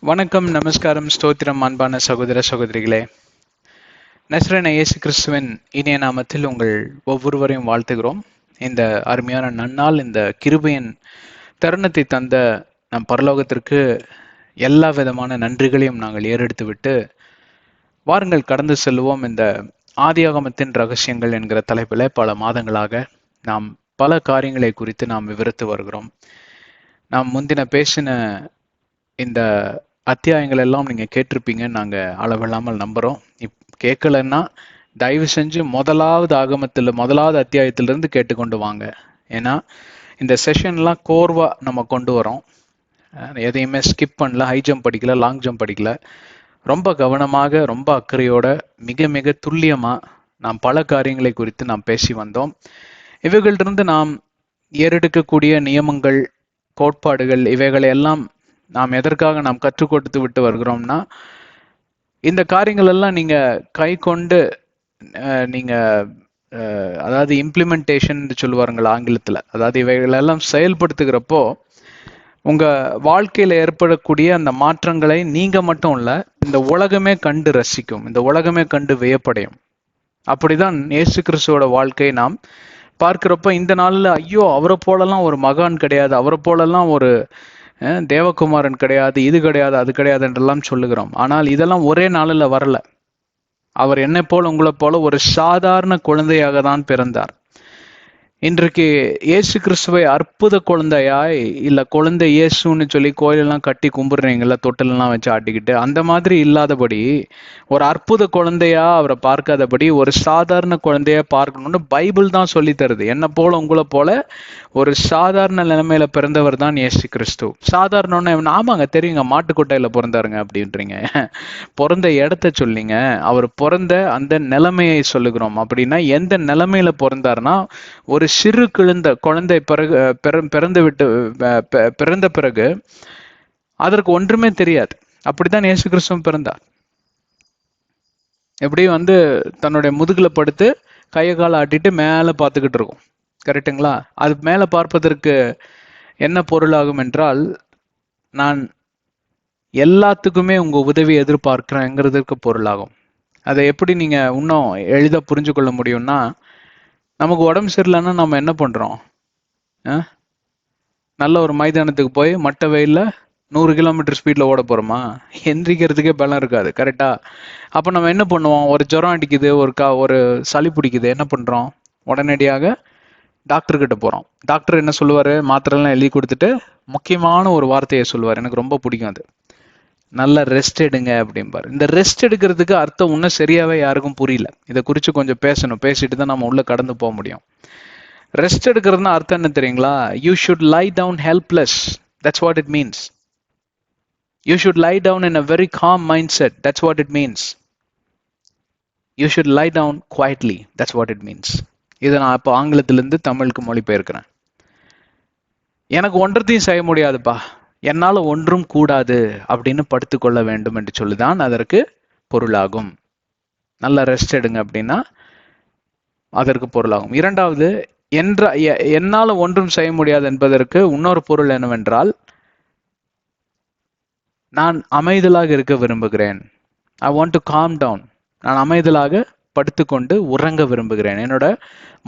வணக்கம், நமஸ்காரம், ஸ்தோத்திரம். அன்பான சகோதர சகோதரிகளே, நஸ்ரேன இயேசு கிறிஸ்துவின் இனிய நாமத்தில் உங்கள் ஒவ்வொருவரையும் வாழ்த்துகிறோம். இந்த அருமையான நன்னாள், இந்த கிருபையின் தருணத்தை தந்த நம் பரலோகத்திற்கு எல்லா விதமான நன்றிகளையும் நாங்கள் ஏறெடுத்து விட்டு வாருங்கள் கடந்து செல்வோம். இந்த ஆதியாகமத்தின் ரகசியங்கள் என்கிற தலைப்பில் பல மாதங்களாக நாம் பல காரியங்களை குறித்து நாம் விவரித்து வருகிறோம். நாம் முந்தின பேசின இந்த அத்தியாயங்கள் எல்லாம் நீங்க கேட்டிருப்பீங்கன்னு நாங்க அளவில்லாமல் நம்புறோம். கேட்கலன்னா தயவு செஞ்சு முதலாவது அத்தியாயத்திலிருந்து கேட்டுக்கொண்டு வாங்க. ஏன்னா இந்த செஷன்லாம் கோர்வா நம்ம கொண்டு வரோம். எதையுமே ஸ்கிப் பண்ணல, ஹை ஜம்ப் படிக்கல, லாங் ஜம்ப் படிக்கல. ரொம்ப கவனமாக, ரொம்ப அக்கறையோட, மிக மிக துல்லியமா நாம் பல காரியங்களை குறித்து நாம் பேசி வந்தோம். இவைகளிலிருந்து நாம் ஏறெடுக்கக்கூடிய நியமங்கள், கோட்பாடுகள், இவைகளை எல்லாம் நாம் எதற்காக நாம் கற்றுக் கொடுத்து விட்டு வருகிறோம்னா, இந்த காரியங்கள் எல்லாம் நீங்க கை கொண்டு நீங்க அதாவது இம்ப்ளிமெண்டேஷன் சொல்லுவாருங்களா ஆங்கிலத்துல, அதாவது இவைகளெல்லாம் செயல்படுத்துகிறப்போ உங்க வாழ்க்கையில ஏற்படக்கூடிய அந்த மாற்றங்களை நீங்க மட்டும் இல்ல, இந்த உலகமே கண்டு ரசிக்கும், இந்த உலகமே கண்டு வியப்படையும். அப்படிதான் இயேசு கிறிஸ்துவோட வாழ்க்கையை நாம் பார்க்கிறப்ப இந்த நாள்ல ஐயோ அவரை போலலாம் ஒரு மகான் கிடையாது, அவரை போலலாம் ஒரு தேவகுமாரன் கிடையாது, இது கிடையாது, அது கிடையாது என்றெல்லாம் சொல்லுகிறோம். ஆனால் இதெல்லாம் ஒரே நாளில் வரல. அவர் என்னை போல உங்களை போல ஒரு சாதாரண குழந்தையாக தான் பிறந்தார். இன்றைக்கு இயேசு கிறிஸ்துவை அற்புத குழந்தையாய், இல்ல குழந்தை இயேசுன்னு சொல்லி கோயிலெல்லாம் கட்டி கும்பிடுறீங்கல்ல, தொட்டிலெல்லாம் வச்சு ஆட்டிக்கிட்டு, அந்த மாதிரி இல்லாதபடி, ஒரு அற்புத குழந்தையா அவரை பார்க்காதபடி ஒரு சாதாரண குழந்தையா பார்க்கணும்னு பைபிள் தான் சொல்லி தருது. என்ன போல உங்களை போல ஒரு சாதாரண நிலைமையில பிறந்தவர் தான் இயேசு கிறிஸ்து. சாதாரண, ஆமாங்க தெரியுங்க, மாட்டுக்கொட்டையில பிறந்தாருங்க அப்படின்றீங்க. பிறந்த இடத்த சொல்லிங்க, அவர் பிறந்த அந்த நிலைமையை சொல்லுகிறோம். அப்படின்னா எந்த நிலைமையில பிறந்தாருன்னா, ஒரு சிறு குழந்தை பிறந்த பிறகு அதற்கு ஒன்றுமே தெரியாது. அப்படித்தான் இயேசு கிறிஸ்துவும் பிறந்தார். எப்படி தன்னுடைய முதுகுல படுத்து கையை காலை ஆட்டிட்டு மேல பார்த்துக்கிட்டு இருக்கும், கரெக்டுங்களா? அது மேல பார்ப்பதற்கு என்ன பொருளாகும் என்றால், நான் எல்லாத்துக்குமே உங்க உதவி எதிர்பார்க்கிறேங்கிறதுக்கு பொருளாகும். அதை எப்படி நீங்க இன்னும் எளிதா புரிஞ்சு கொள்ள முடியும்னா, நமக்கு உடம்பு சரியில்லைன்னா நம்ம என்ன பண்றோம்? நல்ல ஒரு மைதானத்துக்கு போய் மட்டை வெயில்ல 100 கிலோமீட்டர் ஸ்பீட்ல ஓட போறோமா? எந்திரிக்கிறதுக்கே பலம் இருக்காது, கரெக்டா? அப்ப நம்ம என்ன பண்ணுவோம்? ஒரு ஜுரம் அடிக்குது, ஒரு சளி பிடிக்குது, என்ன பண்றோம்? உடனடியாக டாக்டர் கிட்ட போறோம். டாக்டர் என்ன சொல்லுவாரு? மாத்திரை எல்லாம் எழுதி கொடுத்துட்டு முக்கியமான ஒரு வார்த்தையை சொல்லுவார், எனக்கு ரொம்ப பிடிக்கும் அது. நல்லா ரெஸ்ட் எடுங்க அப்படிம்பாரு. இந்த ரெஸ்ட் எடுக்கிறதுக்கு அர்த்தம் இன்னும் சரியாவே யாருக்கும் புரியல. இதை குறித்து கொஞ்சம் பேசணும், பேசிட்டு தான் நம்ம உள்ள கடந்து போக முடியும். ரெஸ்ட் எடுக்கிறதுனா அர்த்தம் என்ன தெரியுங்களா? You should lie down helpless, that's what it means. You should lie down in a very calm mind set, that's what it means. You should lie down quietly, that's what it means. இதை நான் இப்போ ஆங்கிலத்திலிருந்து தமிழுக்கு மொழிபெயர்க்கிறேன். எனக்கு ஒன்றத்தையும் செய்ய முடியாதுப்பா, என்னால் ஒன்றும் கூடாது அப்படின்னு படுத்துக்கொள்ள வேண்டும் என்று சொல்லிதான் அதற்கு பொருளாகும். நல்ல ரெஸ்ட் எடுங்க அப்படின்னா அதற்கு பொருளாகும். இரண்டாவது, என்னால் ஒன்றும் செய்ய முடியாது என்பதற்கு இன்னொரு பொருள் என்னவென்றால், நான் அமைதலாக இருக்க விரும்புகிறேன். I want to calm down. நான் அமைதலாக படுத்துக்கொண்டு உறங்க விரும்புகிறேன். என்னோட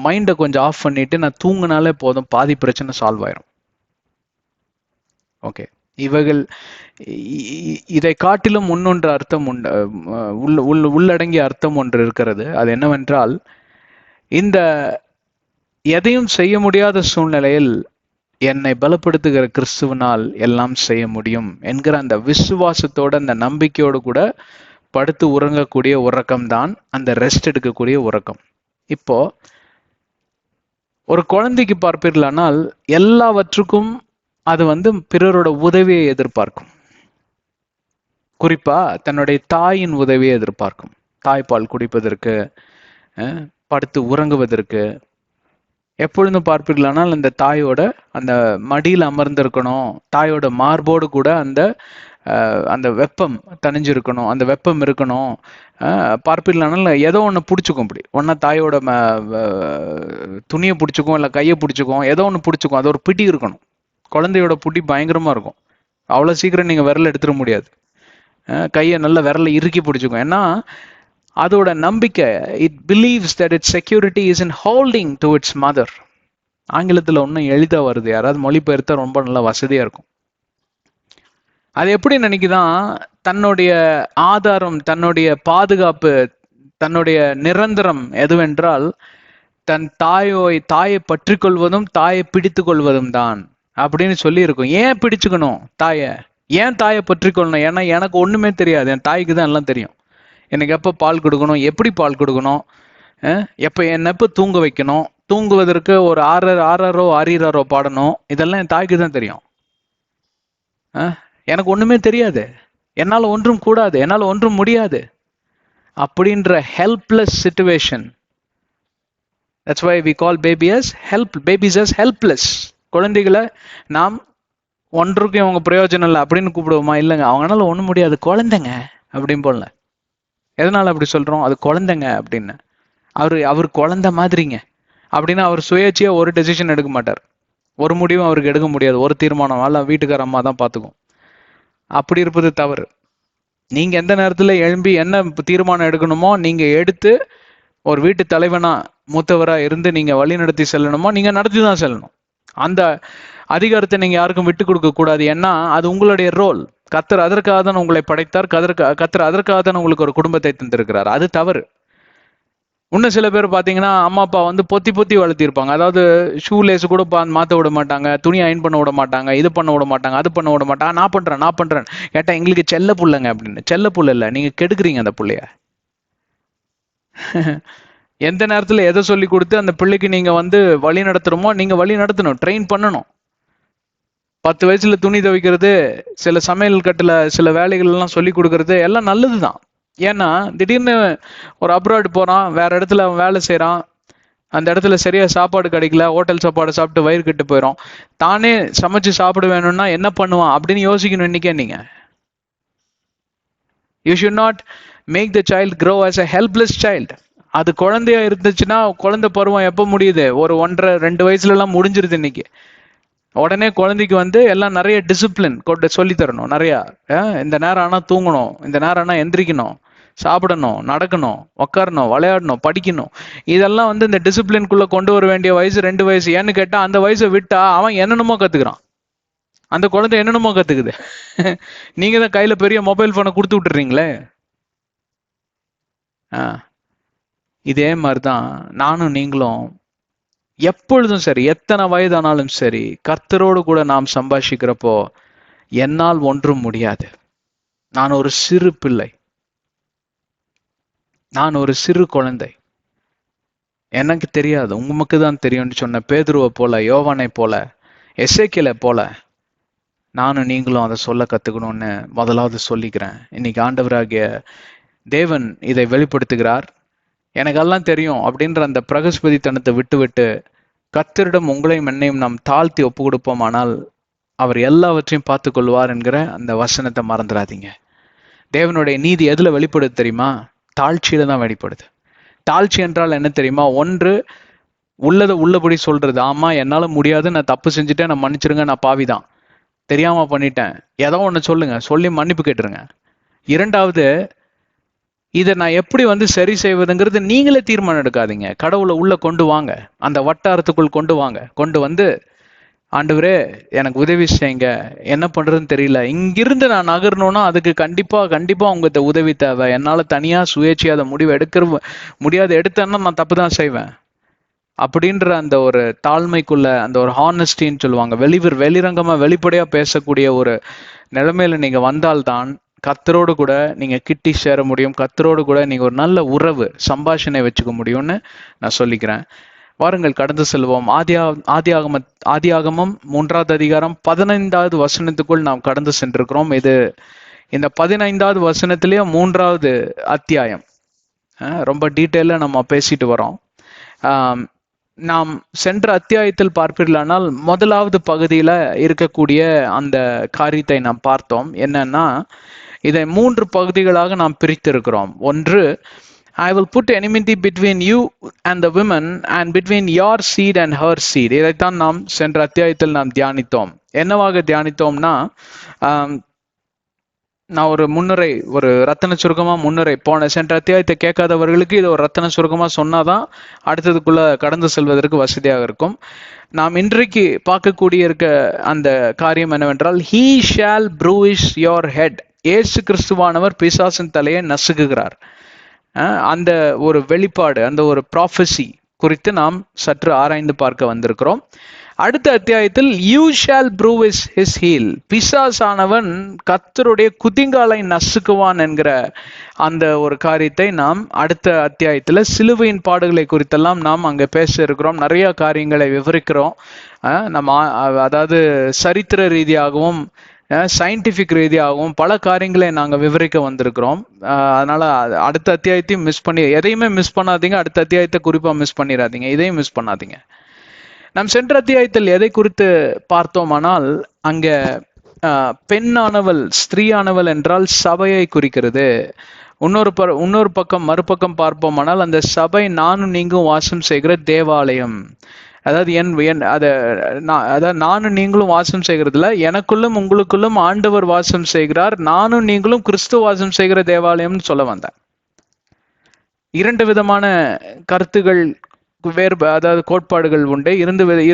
மைண்டை கொஞ்சம் ஆஃப் பண்ணிட்டு நான் தூங்கினாலே போதும், பாதி பிரச்சனை சால்வ் ஆயிரும். ஓகே, இதை காட்டிலும் முன்னொன்று அர்த்தம் உள்ளடங்கிய அர்த்தம் ஒன்று இருக்கிறது. அது என்னவென்றால், இந்த எதையும் செய்ய முடியாத சூழ்நிலையில் என்னை பலப்படுத்துகிற கிறிஸ்துவனால் எல்லாம் செய்ய முடியும் என்கிற அந்த விசுவாசத்தோட, அந்த நம்பிக்கையோடு கூட படுத்து உறங்கக்கூடிய உறக்கம்தான் அந்த ரெஸ்ட் எடுக்கக்கூடிய உறக்கம். இப்போ ஒரு குழந்தைக்கு பார்ப்பீர்களானால் எல்லாவற்றுக்கும் அது பிறரோட உதவியை எதிர்பார்க்கும். குறிப்பா தன்னுடைய தாயின் உதவியை எதிர்பார்க்கும். தாய்ப்பால் குடிப்பதற்கு, படுத்து உறங்குவதற்கு. எப்பொழுதும் பார்ப்பீர்களானால் அந்த தாயோட அந்த மடியில் அமர்ந்திருக்கணும், தாயோட மார்போடு கூட அந்த வெப்பம் தணிஞ்சிருக்கணும், அந்த வெப்பம் இருக்கணும். பார்ப்பீர்களானால் ஏதோ ஒன்று பிடிச்சிக்கும், இப்படி ஒன்னா தாயோட துணியை பிடிச்சிக்கும், இல்லை கையை பிடிச்சிக்கும், ஏதோ ஒன்று பிடிச்சிக்கும். அது ஒரு பிடி இருக்கணும். குழந்தையோட புட்டி பயங்கரமா இருக்கும், அவ்வளோ சீக்கிரம் நீங்க விரல் எடுத்துட முடியாது. கையை நல்ல விரல இறுக்கி பிடிச்சிக்கும். ஏன்னா அதோட நம்பிக்கை, it believes that it's security is in holding to its mother. ஆங்கிலத்தில் ஒன்றும் எளிதாக வருது, யாராவது மொழிபெயர்த்தா ரொம்ப நல்லா வசதியாக இருக்கும். அது எப்படி நினைக்குதான் தன்னுடைய ஆதாரம், தன்னுடைய பாதுகாப்பு, தன்னுடைய நிரந்தரம் எதுவென்றால் தன் தாயை பற்றி கொள்வதும் தாயை பிடித்து கொள்வதும் தான் அப்படின்னு சொல்லி இருக்கும். ஏன் பிடிச்சுக்கணும் தாயை? ஏன் தாயை பற்றி கொள்ளணும்? ஏன்னா எனக்கு ஒண்ணுமே தெரியாது, என் தாய்க்கு தான் எல்லாம் தெரியும். எனக்கு எப்போ பால் கொடுக்கணும், எப்படி பால் கொடுக்கணும், எப்போ தூங்க வைக்கணும், தூங்குவதற்கு ஒரு ஆறாரோ ஆறீராரோ பாடணும், இதெல்லாம் என் தாய்க்கு தான் தெரியும். எனக்கு ஒண்ணுமே தெரியாது, என்னால் ஒன்றும் கூடாது, என்னால் ஒன்றும் முடியாது அப்படின்ற helpless situation. That's why we call babies as helpless. குழந்தைகளை நாம் ஒன்றுக்கும் அவங்க பிரயோஜனம் இல்லை அப்படின்னு கூப்பிடுவோமா? இல்லைங்க, அவங்களால ஒன்றும் முடியாது, குழந்தைங்க அப்படின்னு போடல. எதனால அப்படி சொல்றோம்? அது குழந்தைங்க அப்படின்னு. அவர் குழந்தை மாதிரிங்க அப்படின்னா அவர் சுயேட்சையா ஒரு டெசிஷன் எடுக்க மாட்டார், ஒரு முடிவும் அவருக்கு எடுக்க முடியாது, ஒரு தீர்மானம் அல்ல வீட்டுக்கார அம்மா தான் பார்த்துக்கும். அப்படி இருப்பது தவறு. நீங்க எந்த நேரத்துல எழும்பி என்ன தீர்மானம் எடுக்கணுமோ நீங்க எடுத்து ஒரு வீட்டு தலைவனா மூத்தவரா இருந்து நீங்க வழி நடத்தி செல்லணுமோ நீங்க நடத்தி தான் செல்லணும். அந்த அதிகாரத்தை நீங்க யாருக்கும் விட்டு கொடுக்க கூடாது. ஏன்னா அது உங்களுடைய ரோல். கர்த்தர் அதற்காக தான் உங்களை படைத்தார், கர்த்தர் அதற்காக தான் உங்களுக்கு ஒரு குடும்பத்தை தந்திருக்கிறார். அது தவறு. இன்னும் சில பேர் பாத்தீங்கன்னா அம்மா அப்பா வந்து பொத்தி வளர்த்திருப்பாங்க. அதாவது ஷூ லேஸ் கூட மாத்த விட மாட்டாங்க, துணி அயன் பண்ண விட மாட்டாங்க, இது பண்ண விட மாட்டாங்க, அது பண்ண விட மாட்டாங்க. நான் பண்றேன் கேட்டா எங்களுக்கு செல்ல புள்ளைங்க அப்படின்னு. செல்ல புள்ள இல்ல, நீங்க கெடுக்குறீங்க அந்த புள்ளைய. எந்த நேரத்துல எதை சொல்லி கொடுத்து அந்த பிள்ளைக்கு நீங்க வந்து வழி நடத்துறோமோ நீங்க வழி நடத்தணும், ட்ரெயின் பண்ணணும். 10 வயசுல துணி துவைக்கிறது, சில சமையல் கட்டுல சில வேலைகள் எல்லாம் சொல்லி கொடுக்கறது எல்லாம் நல்லதுதான். ஏன்னா திடீர்னு ஒரு அப்ராட் போறான், வேற இடத்துல அவன் வேலை செய்யறான், அந்த இடத்துல சரியா சாப்பாடு கிடைக்கல, ஹோட்டல் சாப்பாடு சாப்பிட்டு வயிறு கெட்டு போயிடும். தானே சமைச்சு சாப்பிட வேணும்னா என்ன பண்ணுவான் அப்படின்னு யோசிக்கணும். இன்னைக்கே நீங்க you should not make the child grow as a helpless child. அது குழந்தையா இருந்துச்சுன்னா குழந்தை பருவம் எப்போ முடியுது? ஒரு 1.5-2 வயசுல எல்லாம் முடிஞ்சிருது. இன்னைக்கு உடனே குழந்தைக்கு வந்து எல்லாம் நிறைய டிசிப்ளின் கொண்டு சொல்லி தரணும். நிறைய இந்த நேரம் ஆனா தூங்கணும், இந்த நேரம் ஆனா எந்திரிக்கணும், சாப்பிடணும், நடக்கணும், உட்காரணும், விளையாடணும், படிக்கணும். இதெல்லாம் வந்து இந்த டிசிப்ளின்குள்ள கொண்டு வர வேண்டிய வயசு 2 வயசு. ஏன்னு கேட்டா அந்த வயசை விட்டா அவன் என்னென்னமோ கத்துக்கிறான். அந்த குழந்தை என்னென்னமோ கத்துக்குது. நீங்க தான் கையில பெரிய மொபைல் போனை கொடுத்து விட்டுறீங்களே. இதே மாதிரிதான் நானும் நீங்களும் எப்பொழுதும் சரி, எத்தனை வயதானாலும் சரி, கர்த்தரோடு கூட நாம் சம்பாஷிக்கிறப்போ என்னால் ஒன்றும் முடியாது, நான் ஒரு சிறு பிள்ளை, நான் ஒரு சிறு குழந்தை, எனக்கு தெரியாது உங்களுக்கு தான் தெரியும்னு சொன்ன பேதுருவை போல, யோவானை போல, எசேக்கியேலை போல நானும் நீங்களும் அதை சொல்ல கத்துக்கணும்னு முதலாவது சொல்லிக்கிறேன். இன்னைக்கு ஆண்டவராகிய தேவன் இதை வெளிப்படுத்துகிறார். எனக்கெல்லாம் தெரியும் அப்படின்ற அந்த பிரகஸ்பதித்தனத்தை விட்டு கர்த்தரிடம் உங்களையும் என்னையும் நாம் தாழ்த்தி ஒப்பு கொடுப்போமானால் அவர் எல்லாவற்றையும் பார்த்து கொள்வார் என்கிற அந்த வசனத்தை மறந்துடாதீங்க. தேவனுடைய நீதி எதுல வெளிப்படுது தெரியுமா? தாழ்ச்சியில தான் வெளிப்படுது. தாழ்ச்சி என்றால் என்ன தெரியுமா? ஒன்று, உள்ளதை உள்ளபடி சொல்றது. ஆமா, என்னால முடியாது, நான் தப்பு செஞ்சுட்டேன், நான் மன்னிச்சிருங்க, நான் பாவிதான், தெரியாம பண்ணிட்டேன், ஏதோ ஒண்ணு சொல்லுங்க, சொல்லி மன்னிப்பு கேட்டுருங்க. இரண்டாவது, இதை நான் எப்படி வந்து சரி செய்வதுங்கிறது நீங்களே தீர்மானம் எடுக்காதீங்க. கடவுளை உள்ள கொண்டு வாங்க, அந்த வட்டாரத்துக்குள் கொண்டு வாங்க. கொண்டு வந்து ஆண்டவரே எனக்கு உதவி செய்யுங்க, என்ன பண்றதுன்னு தெரியல, இங்கிருந்து நான் நகரணும்னா அதுக்கு கண்டிப்பா உங்க உதவி தேவை, என்னால தனியா சுயேட்சையா அதை முடிவு எடுக்க முடியாது, எடுத்தேன்னா நான் தப்பு தான் செய்வேன் அப்படின்ற அந்த ஒரு தாழ்மைக்குள்ள, அந்த ஒரு ஹானஸ்டின்னு சொல்லுவாங்க, வெளிரங்கமா வெளிப்படையா பேசக்கூடிய ஒரு நிலைமையில நீங்க வந்தால்தான் கர்த்தரோடு கூட நீங்க கிட்டி சேர முடியும். கர்த்தரோடு கூட நீங்க ஒரு நல்ல உறவு சம்பாஷணை வச்சுக்க முடியும்னு நான் சொல்லிக்கிறேன். வாருங்கள் கடந்து செல்வோம். ஆதியாகமம் 3வது அதிகாரம் 15வது வசனத்துக்குள் நாம் கடந்து சென்றிருக்கிறோம். இது இந்த 15வது வசனத்திலேயே 3வது அத்தியாயம். ரொம்ப டீட்டெயிலா நம்ம பேசிட்டு வரோம். நாம் சென்ற அத்தியாயத்தில் பார்ப்பீர்களானால் 1வது பகுதியில இருக்கக்கூடிய அந்த காரியத்தை நாம் பார்த்தோம். என்னன்னா, இதை 3 பகுதிகளாக நாம் பிரித்திருக்கிறோம். ஒன்று, I will put enmity between you and the women and between your seed and her seed. இதைத்தான் நாம் சென்ற அத்தியாயத்தில் நாம் தியானித்தோம். என்னவாக தியானித்தோம்னா, நான் ஒரு ரத்தன சுருக்கமா முன்னுரை சென்ற அத்தியாயத்தை கேட்காதவர்களுக்கு இது ஒரு ரத்தன சுருக்கமா சொன்னாதான் அடுத்ததுக்குள்ள கடந்து செல்வதற்கு வசதியாக இருக்கும். நாம் இன்றைக்கு பார்க்கக்கூடிய அந்த காரியம் என்னவென்றால், he shall bruise your head. இயேசு கிறிஸ்துவானவர் பிசாசின் தலையை நசுக்குகிறார். அந்த ஒரு வெளிப்பாடு, அந்த ஒரு ப்ராஃபஸி குறித்து நாம் சற்று ஆராய்ந்து பார்க்க வந்திருக்கிறோம். அடுத்த அத்தியாயத்தில் you shall bruise his heel, பிசாசானவன் கர்த்தருடைய குதிங்காலை நசுக்குவான் என்கிற அந்த ஒரு காரியத்தை நாம் அடுத்த அத்தியாயத்தில் சிலுவையின் பாடுகளை குறித்தெல்லாம் நாம் அங்கே பேச இருக்கிறோம். நிறைய காரியங்களை விவரிக்கிறோம். நம்ம அதாவது சரித்திர ரீதியாகவும் சயின்டிஃபிக் ரீதியாகவும் பல காரியங்களை நாங்கள் விவரிக்க வந்திருக்கிறோம். அதனால அடுத்த அத்தியாயத்தையும் எதையுமே மிஸ் பண்ணாதீங்க. அடுத்த அத்தியாயத்தை குறிப்பாக மிஸ் பண்ணிடாதீங்க, இதையும் மிஸ் பண்ணாதீங்க. நாம் சென்ற அத்தியாயத்தில் எதை குறித்து பார்த்தோமானால், அங்க பெண்ணானவள், ஸ்திரீயானவள் என்றால் சபையை குறிக்கிறது. இன்னொரு பக்கம் மறுபக்கம் பார்ப்போமானால் அந்த சபை நானும் நீங்களும் வாசம் செய்கிற தேவாலயம். அதாவது நானும் நீங்களும் வாசம் செய்கிறதுல, எனக்குள்ளும் உங்களுக்குள்ளும் ஆண்டவர் வாசம் செய்கிறார், நானும் நீங்களும் கிறிஸ்து வாசம் செய்கிற தேவாலயம்னு சொல்ல வந்தேன். இரண்டு விதமான கருத்துகள், அதாவது கோட்பாடுகள் உண்டு.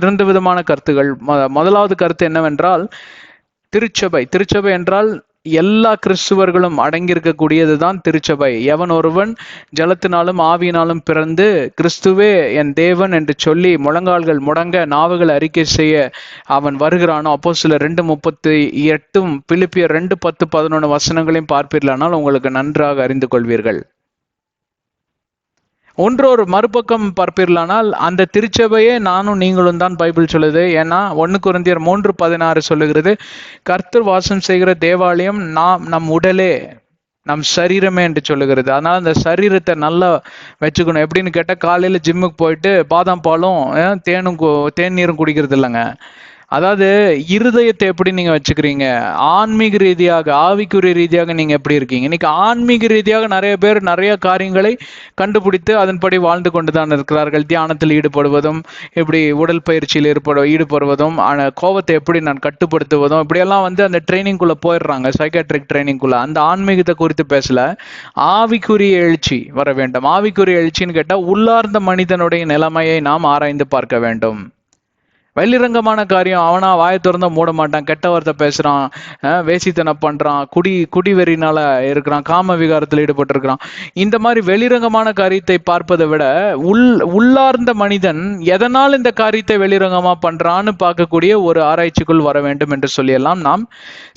இரண்டு விதமான கருத்துகள். முதலாவது கருத்து என்னவென்றால், திருச்சபை என்றால் எல்லா கிறிஸ்துவர்களும் அடங்கியிருக்கக்கூடியதுதான் திருச்சபை. எவன் ஒருவன் ஜலத்தினாலும் ஆவியினாலும் பிறந்து கிறிஸ்துவே என் தேவன் என்று சொல்லி முழங்கால்கள் முடங்க நாவுகள் அறிக்கை செய்ய அவன் வருகிறானோ, அப்போஸ்தலர் 2:38 பிலிப்பியர் 2:10-11 வசனங்களையும் பார்ப்பீர்களானால் உங்களுக்கு நன்றாக அறிந்து கொள்வீர்கள். ஒன்றொரு மறுபக்கம் பார்ப்பீர்களானால் அந்த திருச்சபையே நானும் நீங்களும் தான் பைபிள் சொல்லுது. ஏன்னா 1 கொரிந்தியர் 3:16 சொல்லுகிறது, கர்த்தர் வாசம் செய்கிற தேவாலயம் நம் உடலே, நம் சரீரமே என்று சொல்லுகிறது. அதனால அந்த சரீரத்தை நல்லா வச்சுக்கணும். எப்படின்னு கேட்டால், காலையில் ஜிம்முக்கு போயிட்டு பாதாம் பாலும் தேநீரும் குடிக்கிறது இல்லைங்க. அதாவது இருதயத்தை எப்படி நீங்க வச்சுக்கிறீங்க, ஆன்மீக ரீதியாக, ஆவிக்குரிய ரீதியாக நீங்க எப்படி இருக்கீங்க. இன்னைக்கு ஆன்மீக ரீதியாக நிறைய பேர் நிறைய காரியங்களை கண்டுபிடித்து அதன்படி வாழ்ந்து கொண்டுதான் இருக்கிறார்கள். தியானத்தில் ஈடுபடுவதும், எப்படி உடல் பயிற்சியில் ஈடுபடுவதும், கோபத்தை எப்படி நான் கட்டுப்படுத்துவதும், இப்படியெல்லாம் அந்த ட்ரைனிங்குள்ள போயிடுறாங்க, சைக்காட்ரிக் ட்ரைனிங்குள்ள. அந்த ஆன்மீகத்தை குறித்து பேசல, ஆவிக்குரிய எழுச்சி வர வேண்டும். ஆவிக்குரிய எழுச்சின்னு கேட்டால் உள்ளார்ந்த மனிதனுடைய நிலைமையை நாம் ஆராய்ந்து பார்க்க வேண்டும். வெளிரங்கமான காரியம், அவனா வாயை திறந்த மூட மாட்டான், கெட்ட வார்த்தை பேசுறான், வேசித்தனம் பண்றான், குடிவெறினால இருக்கிறான், காம விகாரத்தில் ஈடுபட்டு இருக்கிறான். இந்த மாதிரி வெளிரங்கமான காரியத்தை பார்ப்பதை விட உள்ளார்ந்த மனிதன் எதனால் இந்த காரியத்தை வெளிரங்கமா பண்றான்னு பார்க்கக்கூடிய ஒரு ஆராய்ச்சிக்குள் வர வேண்டும் என்று சொல்லியெல்லாம் நாம்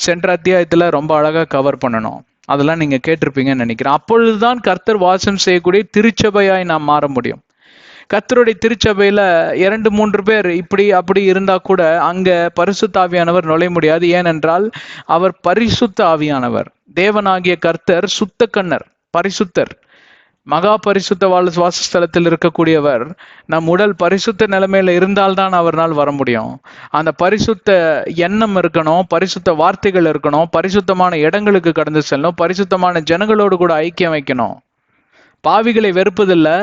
சென்ற அத்தியாயத்துல ரொம்ப அழகா கவர் பண்ணணும். அதெல்லாம் நீங்க கேட்டிருப்பீங்கன்னு நினைக்கிறேன். அப்பொழுதுதான் கர்த்தர் வாசம் செய்யக்கூடிய திருச்சபையாய் நாம் மாற முடியும். கர்த்தருடைய திருச்சபையில 2-3 பேர் இப்படி அப்படி இருந்தா கூட அங்க பரிசுத்த ஆவியானவர் நுழைய முடியாது. ஏனென்றால் அவர் பரிசுத்த ஆவியானவர். தேவனாகிய கர்த்தர் சுத்த கண்ணர், பரிசுத்தர், மகா பரிசுத்த வாசஸ்தலத்தில் இருக்கக்கூடியவர். நம் உடல் பரிசுத்த நிலைமையில இருந்தால்தான் அவரால் வர முடியும். அந்த பரிசுத்த எண்ணம் இருக்கணும், பரிசுத்த வார்த்தைகள் இருக்கணும், பரிசுத்தமான இடங்களுக்கு கடந்து செல்லணும், பரிசுத்தமான ஜனங்களோடு கூட ஐக்கியம் வைக்கணும். பாவிகளை வெறுப்பதில்லை,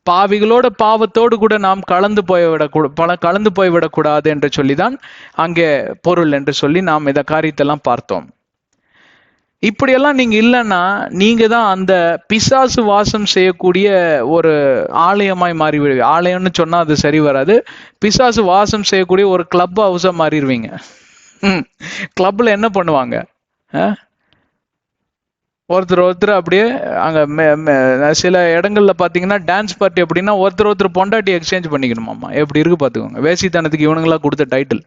பாவிகளோட பாவத்தோடு கூட நாம் கலந்து போய்விடக்கூடாது என்று சொல்லிதான் அங்கே பொருள் என்று சொல்லி நாம் இந்த காரியத்தெல்லாம் பார்த்தோம். இப்படியெல்லாம் நீங்க இல்லைன்னா நீங்க தான் அந்த பிசாசு வாசம் செய்யக்கூடிய ஒரு ஆலயமாய் மாறிவிடுவீங்க. ஆலயம்னு சொன்னா அது சரி வராது. பிசாசு வாசம் செய்யக்கூடிய ஒரு கிளப் ஹவுஸா மாறிடுவீங்க. கிளப்ல என்ன பண்ணுவாங்க, ஒருத்தர் அப்படியே அங்க சில இடங்கள்ல பாத்தீங்கன்னா டான்ஸ் பார்ட்டி அப்படின்னா ஒருத்தர் பொண்டாட்டி எக்ஸ்சேஞ்ச் பண்ணிக்கணுமாமா. எப்படி இருக்கு பாத்துக்கோங்க, வேசித்தனத்துக்கு இவனுங்களா கொடுத்த டைட்டில்.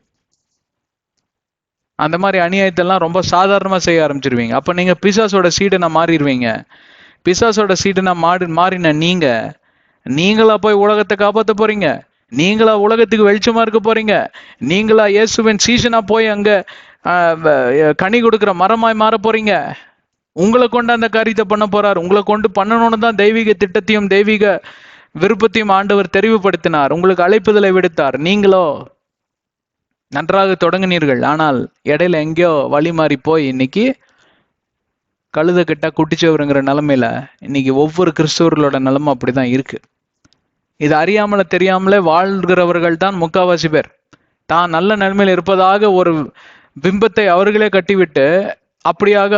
அந்த மாதிரி அநியாயத்தெல்லாம் ரொம்ப சாதாரணமா செய்ய ஆரம்பிச்சிருவீங்க. அப்ப நீங்க பிசாசோட சீடனை மாறிடுவீங்க. பிசாசோட சீடனை மாறின நீங்களா போய் உலகத்தை காப்பாற்ற போறீங்க, நீங்களா உலகத்துக்கு வெளிச்சமா இருக்க போறீங்க, நீங்களா இயேசுவின் சீசனா போய் அங்க கனி கொடுக்கிற மரமாய் மாற போறீங்க. உங்களை கொண்டு அந்த காரியத்தை பண்ண போறார். உங்களை கொண்டு பண்ணணும்னு தான் தெய்வீக திட்டத்தையும் தெய்வீக விருப்பத்தையும் ஆண்டவர் தெரிவுபடுத்தினார், உங்களுக்கு அழைப்புதலை விடுத்தார். நீங்களோ நன்றாக தொடங்கினீர்கள், ஆனால் இடையில எங்கேயோ வழி மாறி போய் இன்னைக்கு கழுத கிட்ட குட்டிச்சவருங்கிற நிலைமையில இன்னைக்கு ஒவ்வொரு கிறிஸ்தவர்களோட நிலைமை அப்படிதான் இருக்கு. இது அறியாமல தெரியாமலே வாழ்கிறவர்கள் தான் முக்காவாசி பேர். தான் நல்ல நிலைமையில இருப்பதாக ஒரு பிம்பத்தை அவர்களே கட்டிவிட்டு அப்படியாக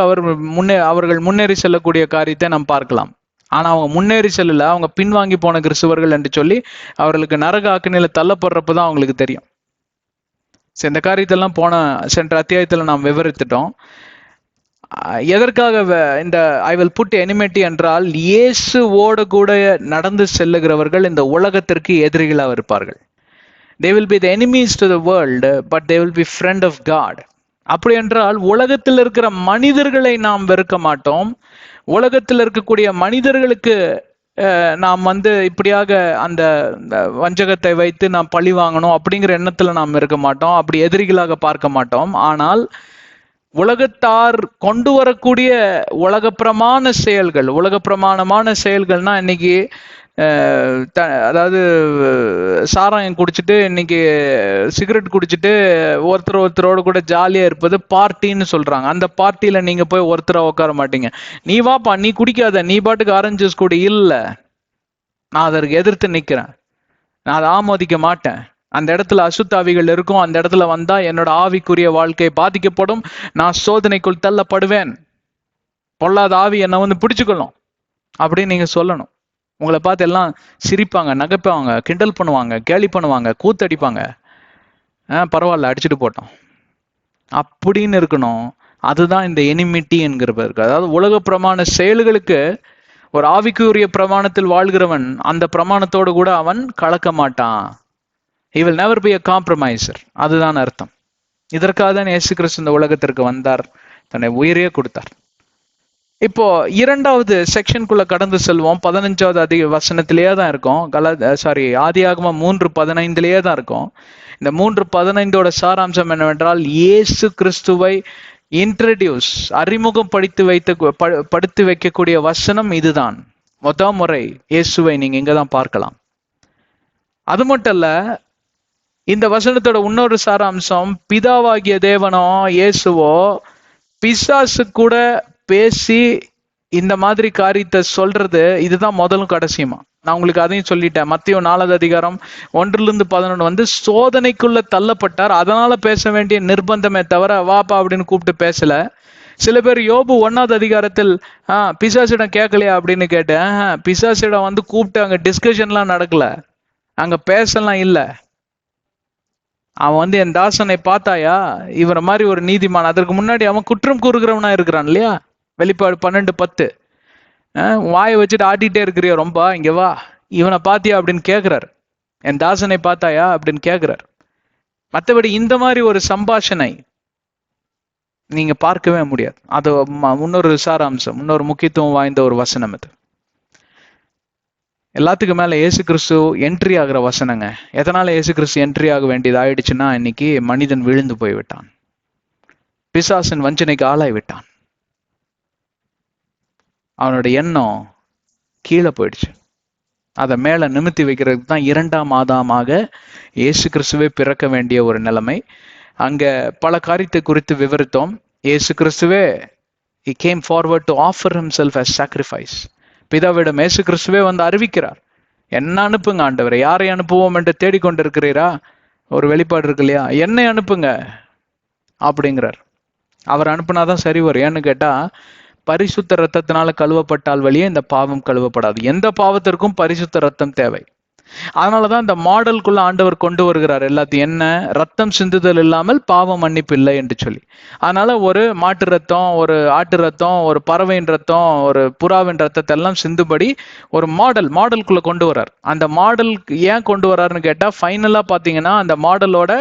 அவர்கள் முன்னேறி செல்லக்கூடிய காரியத்தை நாம் பார்க்கலாம். ஆனா அவங்க முன்னேறி செல்லல, அவங்க பின்வாங்கி போன கிறிஸ்துவர்கள் என்று சொல்லி அவர்களுக்கு நரக அக்கினியில தள்ளப்படுறப்பதான் அவங்களுக்கு தெரியும். இந்த காரியத்தெல்லாம் சென்ற அத்தியாயத்துல நாம் விவரித்துட்டோம். எதற்காக இந்த ஐ வில் புட் எனிமிட்டி என்றால், இயேசுவோடு கூட நடந்து செல்லுகிறவர்கள் இந்த உலகத்திற்கு எதிரிகளாக இருப்பார்கள். they will be the enemies to the world, but they will be friend of God. அப்படி என்றால் உலகத்தில் இருக்கிற மனிதர்களை நாம் வெறுக்க மாட்டோம். உலகத்தில் இருக்கக்கூடிய மனிதர்களுக்கு நாம் இப்படியாக அந்த வஞ்சகத்தை வைத்து நாம் பழி வாங்கணும் அப்படிங்கிற எண்ணத்துல நாம் இருக்க மாட்டோம். அப்படி எதிரிகளாக பார்க்க மாட்டோம். ஆனால் உலகத்தார் கொண்டு வரக்கூடிய உலகப்பிரமாண செயல்கள்னா இன்னைக்கு அதாவது சாராயம் குடிச்சிட்டு, இன்னைக்கு சிகரெட் குடிச்சிட்டு ஒருத்தரோடு கூட ஜாலியா இருப்பது பார்ட்டின்னு சொல்றாங்க. அந்த பார்ட்டியில நீங்க போய் ஒருத்தரா உட்கார மாட்டீங்க. நீ வாப்பா, நீ குடிக்காத, நீ பாட்டுக்கு ஆரஞ்சு ஜூஸ் குடி. இல்ல, நான் அதற்கு எதிர்த்து நிக்கிறேன். நான் அதை ஆமோதிக்க மாட்டேன். அந்த இடத்துல அசுத்தாவிகள் இருக்கும். அந்த இடத்துல வந்தா என்னோட ஆவிக்குரிய வாழ்க்கை பாதிக்கப்படும். நான் சோதனைக்குள் தள்ளப்படுவேன். பொல்லாத ஆவி என்னை பிடிச்சுக்கணும் அப்படின்னு நீங்க சொல்லணும். உங்களை பார்த்து எல்லாம் சிரிப்பாங்க, நகைப்பாங்க, கிண்டல் பண்ணுவாங்க, கேலி பண்ணுவாங்க, கூத்தடிப்பாங்க. பரவாயில்ல, அடிச்சுட்டு போட்டோம் அப்படின்னு இருக்கணும். அதுதான் இந்த எனிமிட்டி என்கிறவர். அதாவது உலக பிரமாண செயல்களுக்கு ஒரு ஆவிக்குரிய பிரமாணத்தில் வாழ்கிறவன் அந்த பிரமாணத்தோடு கூட அவன் கலக்க மாட்டான். he will never be a compromiser. அதுதான் அர்த்தம். இதற்காக தான் இயேசு கிறிஸ்து இந்த உலகத்திற்கு வந்தார், தன்னை உயிரையே கொடுத்தார். இப்போ இரண்டாவது செக்ஷனுக்குள்ள கடந்து செல்வோம். 15வது வசனத்திலேயே தான் இருக்கும். ஆதியாகமம் 3:15 தான் இருக்கும். இந்த 3:15 சாராம்சம் என்னவென்றால், இயேசு கிறிஸ்துவை இன்ட்ரடியூஸ், அறிமுகம் படுத்தி வைக்கக்கூடிய வசனம் இதுதான். முறை இயேசுவை நீங்க இங்கதான் பார்க்கலாம். அது மட்டும் இல்ல, இந்த வசனத்தோட இன்னொரு சாராம்சம், பிதாவாகிய தேவனோ இயேசுவோ பிசாசு கூட பேசி இந்த மாதிரி காரியத்தை சொல்றது இதுதான் முதலும் கடைசியுமா. நான் உங்களுக்கு அதையும் சொல்லிட்டேன். மத்தேயு 4:1-11 சோதனைக்குள்ள தள்ளப்பட்டார், அதனால பேச வேண்டிய நிர்பந்தமே தவிர வாப்பா அப்படின்னு கூப்பிட்டு பேசல. சில பேர் யோபு 1 பிசாசிடம் கேட்கலையா அப்படின்னு கேட்டேன். பிசாசிடம் கூப்பிட்டு அங்க டிஸ்கஷன்லாம் நடக்கல, அங்க பேசலாம் இல்ல. அவன் என் தாசனை பார்த்தாயா, இவரை மாதிரி ஒரு நீதிமான். அதற்கு முன்னாடி அவன் குற்றம் கூறுகிறவனா இருக்கிறான் இல்லையா. வெளிப்பாடு 12:10 வாயை வச்சுட்டு ஆட்டிகிட்டே இருக்கிறியா, ரொம்ப இங்க வா, இவனை பாத்தியா அப்படின்னு கேட்கிறார். என் தாசனை பார்த்தாயா அப்படின்னு கேட்கிறார். மற்றபடி இந்த மாதிரி ஒரு சம்பாஷணை நீங்க பார்க்கவே முடியாது. அது இன்னொரு சாராம்சம், இன்னொரு முக்கியத்துவம் வாய்ந்த ஒரு வசனம். இது எல்லாத்துக்கும் மேல இயேசு கிறிஸ்து என்ட்ரி ஆகிற வசனங்க. எதனால இயேசு கிறிஸ்து என்ட்ரி ஆக வேண்டியது ஆயிடுச்சுன்னா, இன்னைக்கு மனிதன் விழுந்து போய்விட்டான், பிசாசின் வஞ்சனைக்கு ஆளாய் விட்டான், அவனோட எண்ணம் கீழே போயிடுச்சு. அதை மேல நிமித்தி வைக்கிறதுக்கு தான் 2ஆம் ஆதாமாக இயேசு கிறிஸ்துவே பிறக்க வேண்டிய ஒரு நிலைமை. அங்க பல காரியத்தை குறித்து விவரித்தோம். இயேசு கிறிஸ்துவே he came forward to offer himself as sacrifice. பிதாவிடம் இயேசு கிறிஸ்துவே அறிவிக்கிறார், என்ன அனுப்புங்க ஆண்டவரை, யாரை அனுப்புவோம் என்று தேடிக்கொண்டிருக்கிறீரா. ஒரு வெளிப்பாடு இருக்கு இல்லையா, என்னை அனுப்புங்க அப்படிங்கிறார். அவர் அனுப்புனாதான் சரி வரும். ஏன்னு கேட்டா, பரிசுத்த ரத்தத்தினால கழுவப்பட்டால் வழியே இந்த பாவம் கழுவப்படாது. எந்த பாவத்திற்கும் பரிசுத்த ரத்தம் தேவை. அதனாலதான் இந்த மாடலுக்குள்ள ஆண்டவர் கொண்டு வருகிறார் எல்லாத்தையும். என்ன, ரத்தம் சிந்துதல் இல்லாமல் பாவம் மன்னிப்பு இல்லை என்று சொல்லி. அதனால ஒரு மாட்டு ரத்தம், ஒரு ஆட்டு ரத்தம், ஒரு பறவையின் ரத்தம், ஒரு புறாவின் ரத்தத்தை எல்லாம் சிந்துபடி ஒரு மாடலுக்குள்ள கொண்டு வர்றார். அந்த மாடல் ஏன் கொண்டு வர்றாருன்னு கேட்டா, ஃபைனலா பாத்தீங்கன்னா அந்த மாடலோட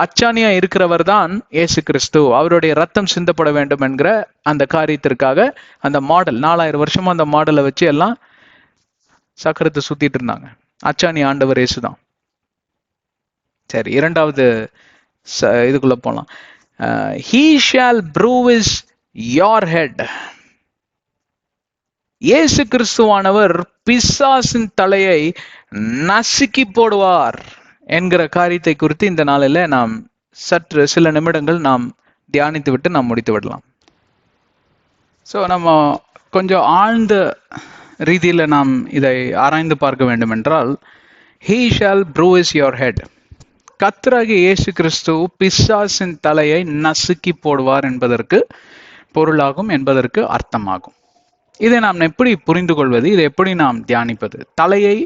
அச்சாணியா இருக்கிறவர் தான் இயேசு கிறிஸ்து. அவருடைய ரத்தம் சிந்தப்பட வேண்டும் என்கிற அந்த காரியத்திற்காக அந்த மாடல் 4000 வருஷமா அந்த மாடலை வச்சு எல்லாம் சக்கரத்தை சுத்திட்டு இருந்தாங்க. அச்சாணி ஆண்டவர் இயேசுதான். சரி, இரண்டாவது இதுக்குள்ள போலாம். he shall bruise your head. இயேசு கிறிஸ்துவானவர் பிசாசின் தலையை நசுக்கி போடுவார் என்கிற காரியத்தை குறித்து இந்த நாளில் நாம் சற்று சில நிமிடங்கள் நாம் தியானித்து விட்டு நாம் முடித்து விடலாம். ஸோ நம்ம கொஞ்சம் ஆழ்ந்த ரீதியில் நாம் இதை ஆராய்ந்து பார்க்க வேண்டும் என்றால், he shall bruise your head. கர்த்தராகிய இயேசு கிறிஸ்து பிசாசின் தலையை நசுக்கி போடுவார் என்பதற்கு பொருளாகும், என்பதற்கு அர்த்தமாகும். இதை நாம் எப்படி புரிந்து கொள்வது? இதை எப்படி நாம் தியானிப்பது? தலையை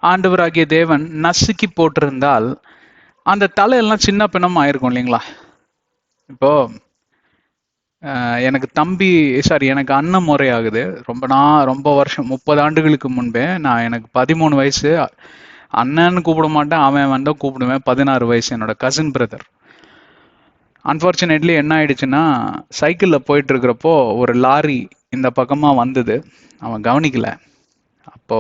ஆண்டவராகிய தேவன் நசுக்கி போட்டிருந்தால் அந்த தலையெல்லாம் சின்ன பின்னம் ஆயிருக்கும் இல்லைங்களா? இப்போ எனக்கு எனக்கு அண்ணன் முறை ஆகுது. ரொம்ப வருஷம், 30 ஆண்டுகளுக்கு முன்பே எனக்கு 13 வயசு. அண்ணன்னு கூப்பிட மாட்டேன், அவன் வந்தா கூப்பிடுவேன். 16 வயசு, என்னோட கசின் பிரதர். அன்ஃபார்ச்சுனேட்லி என்ன ஆயிடுச்சுன்னா, சைக்கிளில் போயிட்டு இருக்கிறப்போ ஒரு லாரி இந்த பக்கமாக வந்தது. அவன் கவனிக்கல. அப்போ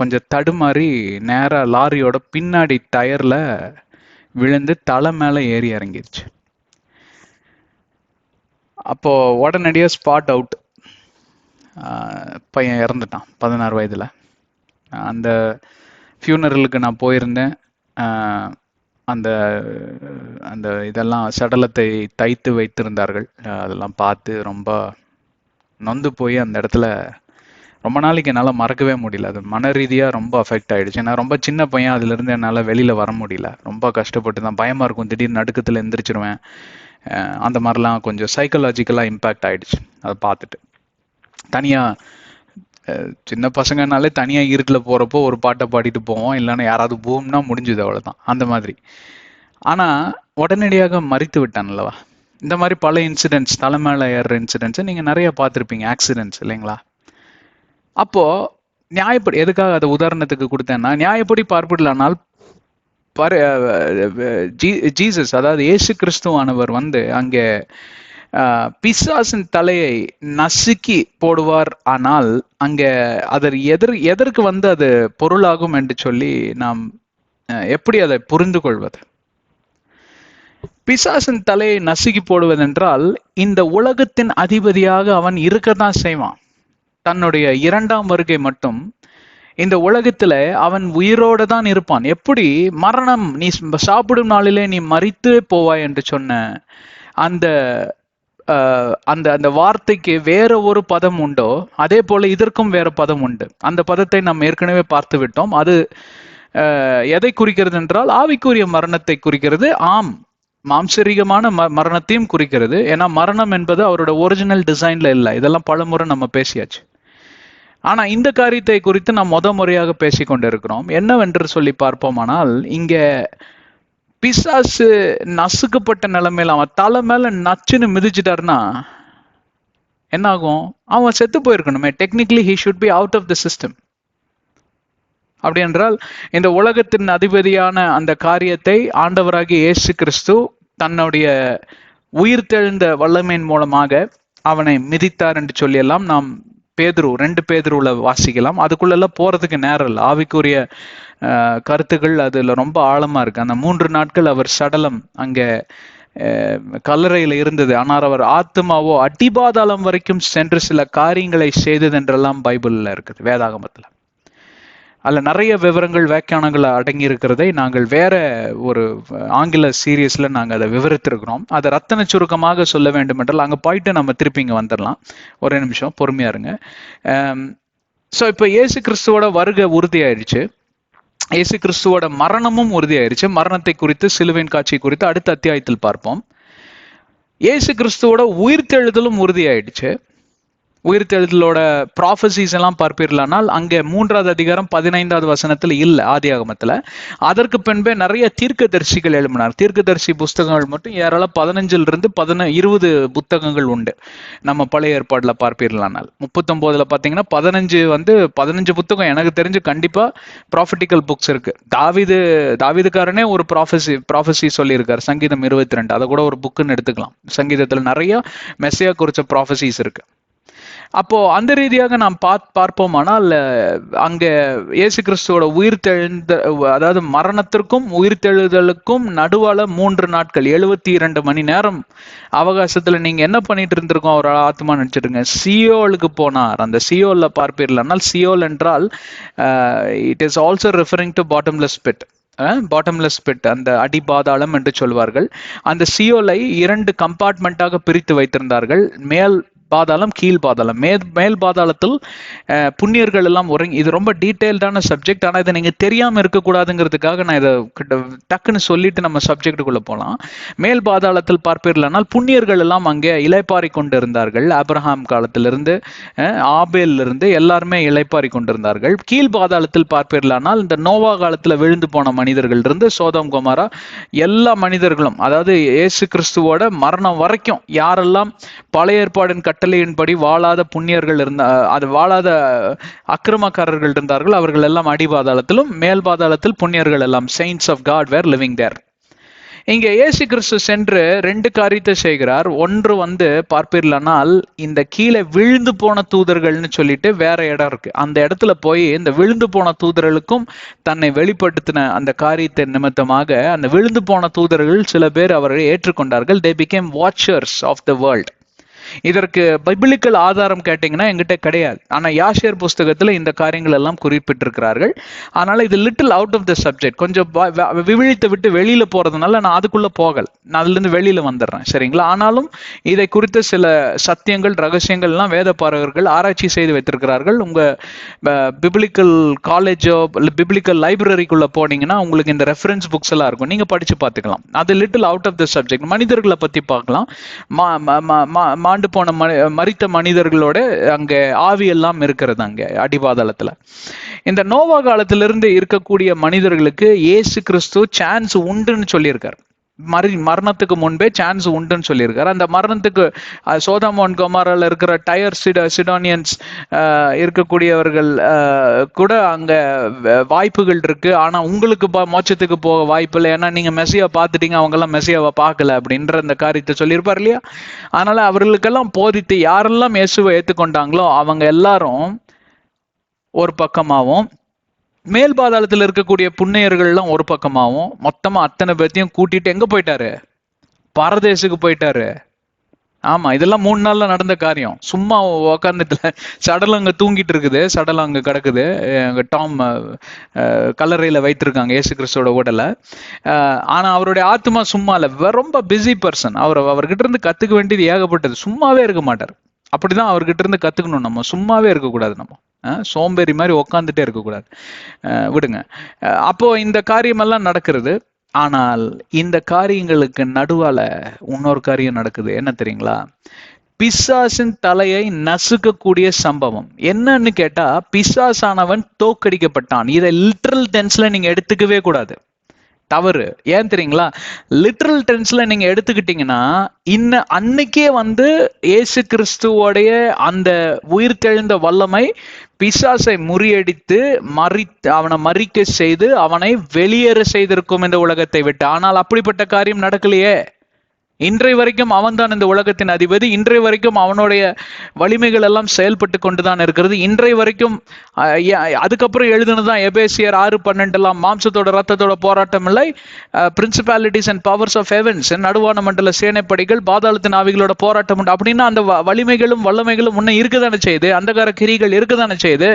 கொஞ்சம் தடுமாறி நேராக லாரியோட பின்னாடி டயரில் விழுந்து தலை மேலே ஏறி இறங்கிருச்சு. அப்போ உடனடியாக ஸ்பாட் அவுட். பையன் இறந்துட்டான் 16 வயதில். அந்த ஃபியூனரலுக்கு நான் போயிருந்தேன். அந்த அந்த இதெல்லாம் சடலத்தை தைத்து வைத்திருந்தார்கள். அதெல்லாம் பார்த்து ரொம்ப நொந்து போய் அந்த இடத்துல ரொம்ப நாளைக்கு என்னால் மறக்கவே முடியல. அது மன ரீதியாக ரொம்ப அஃபெக்ட் ஆகிடுச்சு. நான் ரொம்ப சின்ன பையன், அதுலேருந்து என்னால் வெளியில் வர முடியல. ரொம்ப கஷ்டப்பட்டு தான், பயமாக இருக்கும், திடீர்னு நடுக்கத்தில் எந்திரிச்சிருவேன். அந்த மாதிரிலாம் கொஞ்சம் சைக்கலாஜிக்கலாக இம்பேக்ட் ஆகிடுச்சு. அதை பார்த்துட்டு தனியாக, சின்ன பசங்கனாலே தனியாக இருட்டில் போகிறப்போ ஒரு பாட்டை பாடிட்டு போவோம், இல்லைன்னா யாராவது பூம்னா முடிஞ்சுது, அவ்வளோதான், அந்த மாதிரி. ஆனால் உடனடியாக மறித்து விட்டான் அல்லவா? இந்த மாதிரி பல இன்சிடென்ட்ஸ், தலைமையில ஏறுற இன்சிடென்ட்ஸை நீங்கள் நிறைய பார்த்துருப்பீங்க, ஆக்சிடென்ட்ஸ் இல்லைங்களா? அப்போது நியாயப்படி, எதுக்காக அதை உதாரணத்துக்கு கொடுத்தேன்னா, நியாயப்படி பார்ப்பிடலானால் ஜீசஸ், அதாவது இயேசு கிறிஸ்துவானவர் அங்கே பிசாசின் தலையை நசுக்கி போடுவார். ஆனால் அங்கே எதற்கு அது பொருளாகும் என்று சொல்லி நாம் எப்படி அதை புரிந்து கொள்வது? பிசாசின் தலையை நசுக்கி போடுவதென்றால், இந்த உலகத்தின் அதிபதியாக அவன் இருக்கத்தான் செய்வான். தன்னுடைய 2ஆம் வருகை மட்டும் இந்த உலகத்துல அவன் உயிரோடு தான் இருப்பான். எப்படி மரணம், நீ சாப்பிடும் நாளிலே நீ மரித்து போவாய் என்று சொன்ன அந்த அந்த அந்த வார்த்தைக்கு வேற ஒரு பதம் உண்டோ, அதே போல இதற்கும் வேற பதம் உண்டு. அந்த பதத்தை நாம் ஏற்கனவே பார்த்து விட்டோம். அது எதை குறிக்கிறது என்றால், ஆவிக்குரிய மரணத்தை குறிக்கிறது. ஆம், மாம்சரீகமான மரணத்தையும் குறிக்கிறது. ஏன்னா மரணம் என்பது அவரோட ஒரிஜினல் டிசைன்ல இல்லை. இதெல்லாம் பலமுறை நம்ம பேசியாச்சு. ஆனா இந்த காரியத்தை குறித்து நாம் முறையாக பேசிக்கொண்டிருக்கிறோம். என்னவென்று சொல்லி பார்ப்போமானால், இங்க பிசாசு நசுக்கப்பட்ட நிலைமையில அவன் தலை மேல நச்சுன்னு மிதிச்சிட்டாருன்னா என்ன ஆகும்? அவன் செத்து போயிருக்கணுமே. Technically he should be out of the system. அப்படி என்றால் இந்த உலகத்தின் அதிபதியான அந்த காரியத்தை ஆண்டவராகிய இயேசு கிறிஸ்து தன்னுடைய உயிர்த்தெழுந்த வல்லமையின் மூலமாக அவனை மிதித்தார் என்று சொல்லியெல்லாம் நாம் 2 பேதுருல வாசிக்கலாம். அதுக்குள்ளெல்லாம் போறதுக்கு நேரம் இல்லை. ஆவிக்குரிய கருத்துக்கள் அதுல ரொம்ப ஆழமா இருக்கு. அந்த 3 நாட்கள் அவர் சடலம் அங்க கல்லறையில இருந்தது. ஆனால் அவர் ஆத்மாவோ அடிபாதாளம் வரைக்கும் சென்று சில காரியங்களை செய்தது என்றெல்லாம் பைபிள்ல இருக்குது, வேதாகமத்துல. அதுல நிறைய விவரங்கள், வியாக்கியானங்கள் அடங்கி இருக்கிறதை நாங்கள் வேற ஒரு ஆங்கில சீரியஸ்ல நாங்கள் அதை விவரித்திருக்கிறோம். அதை ரத்தன சுருக்கமாக சொல்ல வேண்டும் என்றால் அங்கே போயிட்டு நம்ம திருப்பி இங்கே வந்துடலாம். ஒரே நிமிஷம் பொறுமையா இருங்க. ஸோ இப்போ இயேசு கிறிஸ்துவோட வருகை உறுதியாயிருச்சு. இயேசு கிறிஸ்துவோட மரணமும் உறுதியாயிருச்சு. மரணத்தை குறித்து, சிலுவையின் காட்சி குறித்து அடுத்த அத்தியாயத்தில் பார்ப்போம். இயேசு கிறிஸ்துவோட உயிர்த்தெழுதலும் உறுதியாயிடுச்சு. உயிர்த்தெழுதலோட ப்ராஃபசிஸ் எல்லாம் பார்ப்பீர்களானால் அங்கே 3வது அதிகாரம் 15வது வசனத்துல இல்லை, ஆதியாகமத்துல. அதற்கு பின்பே நிறைய தீர்க்கதரிசிகள் எழுப்பினார். தீர்க்கதரிசி புஸ்தகங்கள் மட்டும் ஏராளம் 15 to 20 புத்தகங்கள் உண்டு நம்ம பழைய ஏற்பாடுல பார்ப்பீர்களானால். 39ல பாத்தீங்கன்னா 15 புத்தகம் எனக்கு தெரிஞ்சு கண்டிப்பா ப்ராஃபட்டிக்கல் புக்ஸ் இருக்கு. தாவீதுக்காரனே ஒரு ப்ராஃபசி சொல்லியிருக்காரு, சங்கீதம் 22. அதை கூட ஒரு புக்குன்னு எடுத்துக்கலாம். சங்கீதத்துல நிறைய மெஸ்ஸியா குறிச்ச ப்ராஃபசிஸ் இருக்கு. அப்போ அந்த ரீதியாக நாம் பார்ப்போமானால் அங்க இயேசு கிறிஸ்துவோட உயிர்த்தெழுந்த, அதாவது மரணத்திற்கும் உயிர்த்தெழுதலுக்கும் நடுவால 3 நாட்கள் 72 மணி நேரம் அவகாசத்துல நீங்க என்ன பண்ணிட்டு இருந்திருக்கோம்? ஒரு ஆத்மா நினைச்சிருங்க, சியோலுக்கு போனார். அந்த சியோல்ல பார்ப்பீர்களானால், சியோல் என்றால் it is also referring to bottomless bit. Bottomless bit, அந்த அடிபாதாளம் என்று சொல்வார்கள். அந்த சியோலை 2 கம்பார்ட்மெண்ட்டாக பிரித்து வைத்திருந்தார்கள். மேல் பாதாளம், கீழ் பாதாளம். மேல் பாதாளத்தில் புண்ணியர்கள் எல்லாம் உறங்கி, இது ரொம்ப டீட்டெயில்டான சப்ஜெக்ட். ஆனால் இதை நீங்க தெரியாம இருக்கக்கூடாதுங்கிறதுக்காக நான் இதை டக்குன்னு சொல்லிட்டு நம்ம சப்ஜெக்டுக்குள்ள போகலாம். மேல் பாதாளத்தில் பார்ப்பீர்களானால் புண்ணியர்கள் எல்லாம் அங்கே இளைப்பாரி கொண்டு இருந்தார்கள். ஆபிரகாம் காலத்திலிருந்து ஆபேலிருந்து எல்லாருமே இளைப்பாரி கொண்டிருந்தார்கள். கீழ் பாதாளத்தில் பார்ப்பீர்களானால் இந்த நோவா காலத்துல விழுந்து போன மனிதர்கள் இருந்து சோதோம் கொமோரா எல்லா மனிதர்களும், அதாவது இயேசு கிறிஸ்துவோட மரணம் வரைக்கும் யாரெல்லாம் பழைய ஏற்பாடின் கட்டளையின்படி வாழாத புண்ணியர்கள் இருந்த, அது வாழாத அக்கிரமக்காரர்கள் இருந்தார்கள், அவர்கள் எல்லாம் அடிபாதாளத்திலும், மேல் பாதாளத்தில் புண்ணியர்கள் எல்லாம், செயின்ட்ஸ் ஆஃப் காட் வேர் லிவிங் தேர். இங்க இயேசு கிறிஸ்து சென்று 2 காரியத்தை செய்கிறார். ஒன்று பார்ப்பீர்களானால் இந்த கீழே விழுந்து போன தூதர்கள்னு சொல்லிட்டு வேற இடம் இருக்கு. அந்த இடத்துல போய் இந்த விழுந்து போன தூதர்களுக்கும் தன்னை வெளிப்படுத்தின அந்த காரியத்தை நிமித்தமாக அந்த விழுந்து போன தூதர்கள் சில பேர் அவரை ஏற்றுக்கொண்டார்கள். they became watchers of the world. இதற்கு பைபிளிக்கல் ஆதாரம் கேட்டீங்கன்னா எங்கிட்ட கிடையாது. ஆனா யாஷேர் புஸ்தகத்துல இந்த காரியங்கள் எல்லாம் குறிப்பிட்டிருக்கிறார்கள். அதனால இது little out of the subject, கொஞ்சம் விவிழித்தை விட்டு வெளியில போறதுனால நான் அதுக்குள்ள போகல, நான் அதுல இருந்து வெளியில வந்துடுறேன், சரிங்களா? ஆனாலும் இதை குறித்த சில சத்தியங்கள், ரகசியங்கள்லாம் வேத பாரகர்கள் ஆராய்ச்சி செய்து வைத்திருக்கிறார்கள். உங்க பிபிளிக்கல் காலேஜோ பிபிளிக்கல் லைப்ரரிக்குள்ள போனீங்கன்னா உங்களுக்கு இந்த ரெஃபரன்ஸ் புக்ஸ் எல்லாம் இருக்கும், நீங்க படிச்சு பார்த்துக்கலாம். அது little out of the subject. மனிதர்களை பத்தி பார்க்கலாம். போன மரித்த மனிதர்களோட அங்க ஆவி எல்லாம் இருக்கிறது அங்க அடிபாதாளத்துல. இந்த நோவா காலத்திலிருந்து இருக்கக்கூடிய மனிதர்களுக்கு இயேசு கிறிஸ்து சான்ஸ் உண்டுன்னு சொல்லியிருக்காரு. மரணத்துக்கு முன்பே சான்ஸ் உண்டுன்னு சொல்லியிருக்காரு. அந்த மரணத்துக்கு சோதோம் கொமோரால இருக்கிற டயர் சிடோனியன்ஸ் இருக்கக்கூடியவர்கள் கூட அங்க வாய்ப்புகள் இருக்கு. ஆனா உங்களுக்கு மோட்சத்துக்கு போக வாய்ப்பு இல்லை, ஏன்னா நீங்க மெசியா பார்த்துட்டீங்க, அவங்க எல்லாம் மெசியாவை பார்க்கல அப்படின்ற அந்த காரியத்தை சொல்லியிருப்பார் இல்லையா? அதனால அவர்களுக்கெல்லாம் போதித்து யாரெல்லாம் இயேசுவை ஏற்றுக்கொண்டாங்களோ அவங்க எல்லாரும் ஒரு பக்கமாகவும், மேல் பாதாளத்தில் இருக்கக்கூடிய புண்ணியர்கள்லாம் ஒரு பக்கமாகவும், மொத்தமா அத்தனை பேர்த்தையும் கூட்டிட்டு எங்க போயிட்டாரு? பரதேசுக்கு போயிட்டாரு. ஆமா, இதெல்லாம் 3 நாள்ல நடந்த காரியம். சும்மா உக்காந்துட்டுல சடலம் அங்க தூங்கிட்டு இருக்குது, சடலம் அங்க கிடக்குது. அங்க டாம் கல்லறையில வைத்திருக்காங்க இயேசு கிறிஸ்துவோட உடலை. ஆனா அவருடைய ஆத்மா சும்மா இல்ல, ரொம்ப பிஸி பர்சன். அவர்கிட்ட இருந்து கத்துக்க வேண்டியது ஏகப்பட்டது. சும்மாவே இருக்க மாட்டார். அப்படிதான் அவர்கிட்ட இருந்து கத்துக்கணும். நம்ம சும்மாவே இருக்கக்கூடாது, நம்ம சோம்பேறி மாதிரி உக்காந்துட்டே இருக்கக்கூடாது. விடுங்க. அப்போ இந்த காரியமெல்லாம் நடக்கிறது. ஆனால் இந்த காரியங்களுக்கு நடுவால இன்னொரு காரியம் நடக்குது. என்ன தெரியுங்களா? பிசாசின் தலையை நசுக்கக்கூடிய சம்பவம். என்னன்னு கேட்டா, பிசாசானவன் தோக்கடிக்கப்பட்டான். இதை லிட்டரல் டென்ஸ்ல நீங்க எடுத்துக்கவே கூடாது, தவறு. ஏன் தெரியுங்களா? லிட்டரல் டென்ஸ்ல நீங்க எடுத்துக்கிட்டீங்கன்னா அன்னைக்கே இயேசு கிறிஸ்துவோடைய அந்த உயிர்த்தெழுந்த வல்லமை பிசாசை முறியடித்து அவனை மறிக்க செய்து அவனை வெளியேற செய்திருக்கும் இந்த உலகத்தை விட்டு. ஆனால் அப்படிப்பட்ட காரியம் நடக்கலையே. இன்றைய வரைக்கும் அவன் தான் இந்த உலகத்தின் அதிபதி. இன்றைய வரைக்கும் அவனுடைய வலிமைகள் எல்லாம் செயல்பட்டு கொண்டுதான் இருக்கிறது. இன்றைய வரைக்கும் அதுக்கப்புறம் எழுதுனதுதான் எபேசியர் 6:12 எல்லாம், மாம்சத்தோட ரத்தத்தோட போராட்டம் இல்லை, principalities and powers of heavens, நடுவான மண்டல சேனைப்படைகள், பாதாளத்தின் ஆவிகளோட போராட்டம் உண்டு. அப்படின்னா அந்த வலிமைகளும் வல்லமைகளும் முன்ன இருக்குதானே செய்யுது, அந்தகார கிரிகள் இருக்குதானே செய்யுது.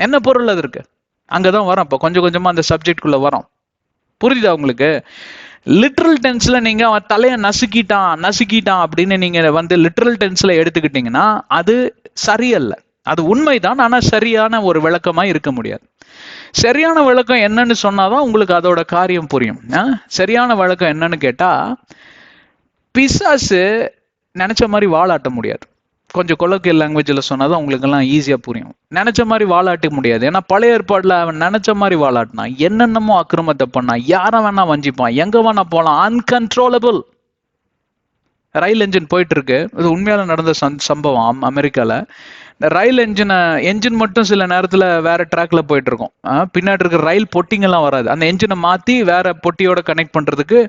என்ன பொருள் அதற்கு? அங்கதான் வரோம். இப்போ கொஞ்சம் கொஞ்சமா அந்த சப்ஜெக்டுக்குள்ள வரோம். புரியுதா உங்களுக்கு? லிட்ரல் டென்ஸ்ல நீங்க அவன் தலையை நசுக்கிட்டான் அப்படின்னு நீங்க லிட்ரல் டென்ஸ்ல எடுத்துக்கிட்டீங்கன்னா அது சரியல்ல. அது உண்மைதான், ஆனா சரியான ஒரு விளக்கமா இருக்க முடியாது. சரியான விளக்கம் என்னன்னு சொன்னாதான் உங்களுக்கு அதோட காரியம் புரியும். சரியான விளக்கம் என்னன்னு கேட்டா, பிசாசு நினைச்ச மாதிரி வாழாட்ட முடியாது. கொஞ்சம் கொலோக்கியல் லாங்குவேஜில் சொன்னாதான் உங்களுக்கு எல்லாம் ஈஸியா புரியும். நினைச்ச மாதிரி வாழாட்ட முடியாது. ஏன்னா பழைய ஏற்பாடுல அவன் நினைச்ச மாதிரி வாழாட்டினான், என்னென்னமோ அக்கிரமத்தை பண்ணான், யாரை வேணா வஞ்சிப்பான், எங்க வேணா போலாம், அன்கன்ட்ரோலபிள். ரயில் என்ஜின் போயிட்டு இருக்கு, இது உண்மையால நடந்த சம்பவம் அமெரிக்கால. இந்த ரயில் என்ஜின் மட்டும் சில நேரத்துல வேற ட்ராக்ல போயிட்டு இருக்கும். பின்னாடி இருக்கிற ரயில் பொட்டிங்கெல்லாம் வராது. அந்த என்ஜினை மாத்தி வேற பொட்டியோட கனெக்ட் பண்றதுக்கு